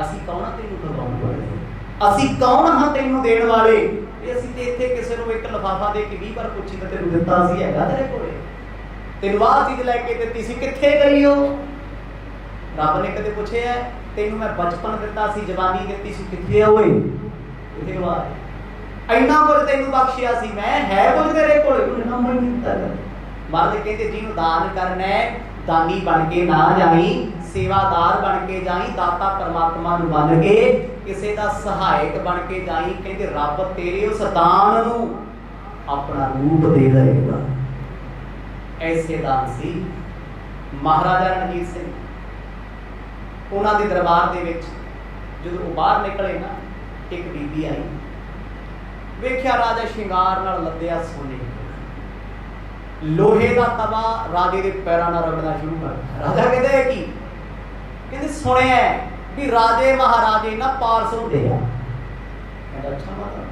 ਅਸੀਂ ਕੌਣ ਹਾਂ ਤੈਨੂੰ ਖਵਾਉਣ ਵਾਲੇ, ਅਸੀਂ ਕੌਣ ਹਾਂ ਤੈਨੂੰ ਦੇਣ ਵਾਲੇ। ਇਹ ਅਸੀਂ ਤੇ ਇੱਥੇ ਕਿਸੇ ਨੂੰ ਇੱਕ ਲਿਫਾਫਾ ਦੇ ਕੇ 20 ਵਾਰ ਪੁੱਛੀ ਤਾਂ ਤੈਨੂੰ ਦਿੱਤਾ ਸੀ, ਹੈਗਾ ਤੇਰੇ ਕੋਲੇ, ਤੈਨੂੰ ਆਹ ਚੀਜ਼ ਲੈ ਕੇ ਦਿੱਤੀ ਸੀ, ਕਿੱਥੇ ਗਈ ਉਹ। ਰੱਬ ਨੇ ਕਦੇ ਪੁੱਛਿਆ ਤੈਨੂੰ ਮੈਂ ਬਚਪਨ ਦਿੱਤਾ ਸੀ, ਜਵਾਨੀ ਦਿੱਤੀ ਸੀ, ਕਿੱਥੇ ਆ ਓਏ, ਕਿੱਥੇ ਗਵਾ। ਇੰਨਾ ਕੁਝ ਤੈਨੂੰ ਬਖਸ਼ਿਆ ਸੀ ਮੈਂ, ਹੈ ਕੁਝ ਤੇਰੇ ਕੋਲ, ਉਹਨੇ ਕੰਮ ਹੀ ਨਹੀਂ ਦਿੱਤਾ। ਮਰਦ ਕਹਿੰਦੇ ਜਿਹਨੂੰ ਦਾਨ ਕਰਨਾ ਹੈ, ਦਾਨੀ ਬਣ ਕੇ ਨਾ ਜਾਈ, ਸੇਵਾਦਾਰ ਬਣ ਕੇ ਜਾਈ, ਦਾਤਾ ਪਰਮਾਤਮਾ ਨੂੰ ਬਣ ਕੇ, ਕਿਸੇ ਦਾ ਸਹਾਇਕ ਬਣ ਕੇ ਜਾਈ। ਕਹਿੰਦੇ ਰੱਬ ਤੇਰੇ ਉਸ ਦਾਨ ਨੂੰ ਆਪਣਾ ਰੂਪ ਦੇ ਦੇਗਾ। ਐਸੇ ਦਾਨ ਸੀ ਮਹਾਰਾਜਾ ਰਣਜੀਤ ਸਿੰਘ। ਉਹਨਾਂ ਦੇ ਦਰਬਾਰ ਦੇ ਵਿੱਚ ਜਦੋਂ ਉਹ ਬਾਹਰ ਨਿਕਲੇ ਨਾ, ਇੱਕ ਬੀਬੀ ਆਈ, ਵੇਖਿਆ ਰਾਜਾ ਸ਼ਿੰਗਾਰ ਨਾਲ ਲੱਦਿਆ ਸੋਨੇ, ਲੋਹੇ ਦਾ ਤਵਾ ਰਾਜੇ ਦੇ ਪੈਰਾਂ ਨਾਲ ਰਗੜਨਾ ਸ਼ੁਰੂ ਕਰ ਦਿੱਤਾ। ਰਾਜਾ ਕਹਿੰਦੇ ਕੀ? ਕਹਿੰਦੇ ਸੁਣਿਆ ਵੀ ਰਾਜੇ ਮਹਾਰਾਜੇ ਨਾ ਪਾਰਸ ਹੁੰਦੇ ਆ। ਕਹਿੰਦਾ ਅੱਛਾ ਮਾਤਾ,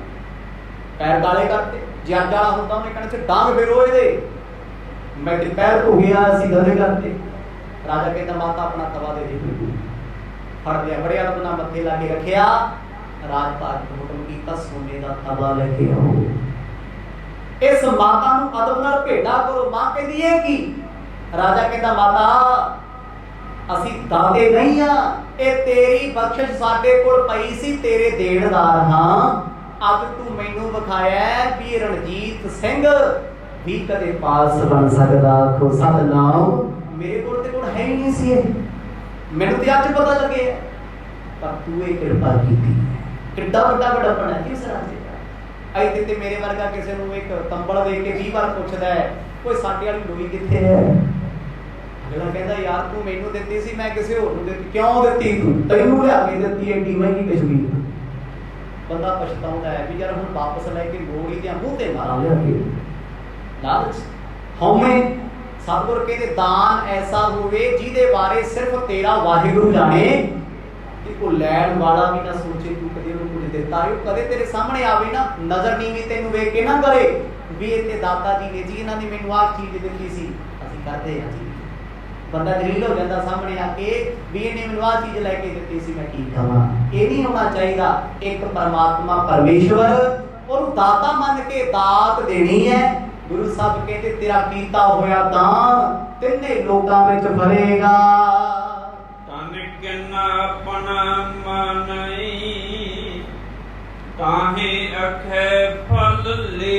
ਪੈਰ ਕਾਲੇ ਕਰਤੇ। ਜੇ ਅੱਜ ਵਾਲਾ ਹੁੰਦਾ ਉਹਨੇ ਕਹਿਣਾ ਸੀ ਡਾਂਗ ਫੇਰੋ ਇਹਦੇ, ਮੈਂ ਤੇ ਪੈਰ ਧੋ ਗਿਆ, ਅਸੀਂ ਗਦੇ ਕਰਤੇ। राजा कहता माता अपना तवा दे दे। फड़ लिया, बड़े अदब नाल मत्थे ला के रखिया, राजपाल को हुक्म कीता सोने का तवा लेके आओ। इस माता नूं अदब नाल भेड़ा करो। मां कहदी है कि राजा कहता माता ਅਸੀਂ ਦਾਤੇ नहीं हाँ, ये तेरी बख्शिश साडे कोल पई सी, तेरे देणदार हाँ। अज तू मैनू विखाया भी रणजीत सिंह भी कदे पास बन सकदा। आखो सतनाम, मेरे कोल ते कोल है ही नहीं सी, मैनू ते अज पता लगे, पर तू ये कृपा कीती। किड्डा वड्डा बड़प्पन है किस राजे का। अजे ते मेरे वर्गा किसी नूं एक कंबल दे के 20 बार पुछदा है कोई साडे वाली लोई कित्थे है। अगला कहता यार तू मैनू दित्ती सी, मैं किसी होर नूं दित्ती, क्यों दित्ती तू, तैनू लिया के दित्ती एडी महंगी कश्मीर। बंदा पछताउंदा है भी यार हुण वापस लैके मोड़ ही दियां मूंह ते मारां लिया के। लालच हौमे सतगुर कहते दान ऐसा होवे जिहदे बारे सिर्फ तेरा वाहिगुरू जाने, कि कोई लैण वाला भी ना सोचे तू कदे उहनूं कुछ दित्ता है। कदे तेरे सामने आवे ना, नज़र नीवी तैनूं वेख के ना करे भी इह ते दाता जी ने जी इन्हां ने मैनूं आह चीज़ दित्ती सी, असीं करदे हां जी। बंदा जलील हो जाता सामने आके भी इन्हें मैनूं आह चीज़ लैके दित्ती सी, मैं की खावां। ये नहीं होना चाहिए। एक परमात्मा परमेश्वर और दाता मन के दात देनी है। गुरु साहब कहते तेरा कीता होया दान तिन्ने लोकां विच फरेगा। तन किन्ना अपना मानई ताहे अखे फल ले।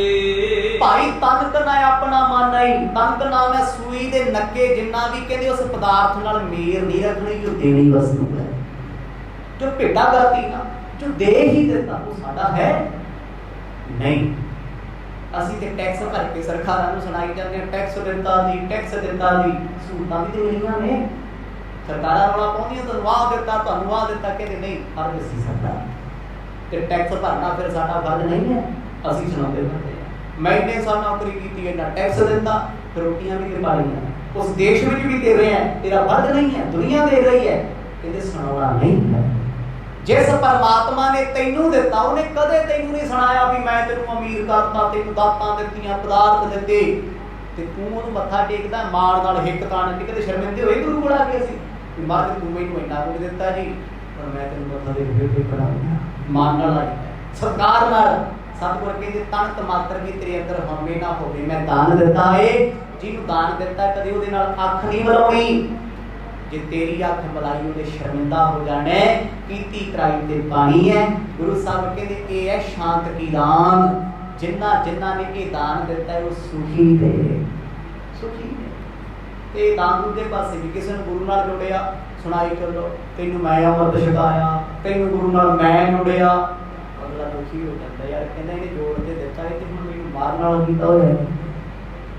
भाई तन कना अपना माना ही, तन कना मैं सूई दे नक्के जिन्ना भी कहते उस पदार्थ नाल मेल नहीं रखनी जो देनी वस्तु है। जो भेटा करती ना, जो दे ही देता वो साडा है नहीं। ਅਸੀਂ ਤੇ ਟੈਕਸ ਭਰ ਕੇ ਸਰਕਾਰਾਂ ਨੂੰ ਸੁਣਾਈ ਜਾਂਦੇ ਆ ਟੈਕਸ ਦਿੰਦਾ ਜੀ, ਟੈਕਸ ਦਿੰਦਾ ਜੀ। ਸਹੂਲਤਾਂ ਵੀ ਤੇ ਮਿਲੀਆਂ ਨੇ, ਸਰਕਾਰਾਂ ਰੌਲਾ ਪਾਉਂਦੀਆਂ ਤੁਹਾਨੂੰ ਆਹ ਦਿੱਤਾ, ਤੁਹਾਨੂੰ ਆਹ ਦਿੱਤਾ, ਕਹਿੰਦੇ ਨਹੀਂ ਫਰਜ਼ ਸੀ ਸਾਡਾ ਤੇ ਟੈਕਸ ਭਰਨਾ ਫਿਰ ਸਾਡਾ ਫਰਜ਼ ਨਹੀਂ ਹੈ। ਅਸੀਂ ਸੁਣਾਉਂਦੇ ਫਿਰਦੇ ਆ ਮੈਂ ਇੰਨੇ ਸਾਲ ਨੌਕਰੀ ਕੀਤੀ, ਇੰਨਾ ਟੈਕਸ ਦਿੰਦਾ, ਫਿਰ ਰੋਟੀਆਂ ਵੀ ਤੇ ਪਾ ਲਈਆਂ, ਉਸ ਦੇਸ਼ ਵਿੱਚ ਵੀ ਦੇ ਰਹੇ ਆ, ਤੇਰਾ ਫਰਜ਼ ਨਹੀਂ ਹੈ, ਦੁਨੀਆ ਦੇ ਰਹੀ ਹੈ। ਕਹਿੰਦੇ ਸੁਣਾਉਣਾ ਨਹੀਂ ਹੈ। जिस परमात्मा ने तेनू दिता उन्हें कदे तेनू नहीं सुनाया भी मैं तेनू अमीर करता, तेनू दातां दित्तियां, पदार्थ दित्ते, ते तू उहनूं मत्था टेकदा माण नाल हिक ताण के। कदे शर्मिंदे होए गुरु कोल आ के असीं भी महाराज तू मैनू इन्ना कुछ दित्ता जी, पर मैं तेनू मत्था टेक के पढ़ाऊंगा मान नाल सरकार नाल। सतगुर कहंदे तनक मात्र भी तेरे अंदर होवे ना होवे, मैं दान दित्ता है। जिहनूं दान दित्ता कदे उहदे नाल अख नहीं मलाउणी। जे तेरी अख मलाई उहदे शर्मिंदा हो जाने, कीती कराई ते पानी है। गुरु साहब कहते ये है शांत की दान। जिन्ना जिन्ना ने ये दान दिता है वो सुखी ने, सुखी ने। ते दान दूजे पासे भी किसी ने गुरु नाल जोड़िया, सुनाई चलो तेनू मैं अमृत छकाया, तेनू गुरु नाल मैं जोड़िया, अगला दुखी हो जाता यार, कहंदा इहने जोड़ के दिता है ते हुण मैनू मारन नाल कीता होया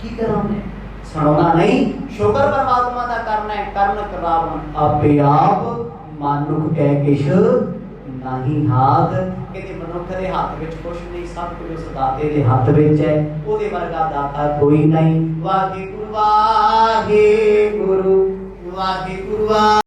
की करां मैं। सुनाना नहीं, शुक्र परमात्मा का करना है। करन करावन आपे आप, मानुख कह किश नहीं हाथ। कहते मनुख के हाथ विच कुछ नहीं, सब कुछ उस दाते दे हाथ विच है। ओदे वर्गा दाता कोई नहीं। वाहिगुरू वाहिगुरू वाहिगुरू।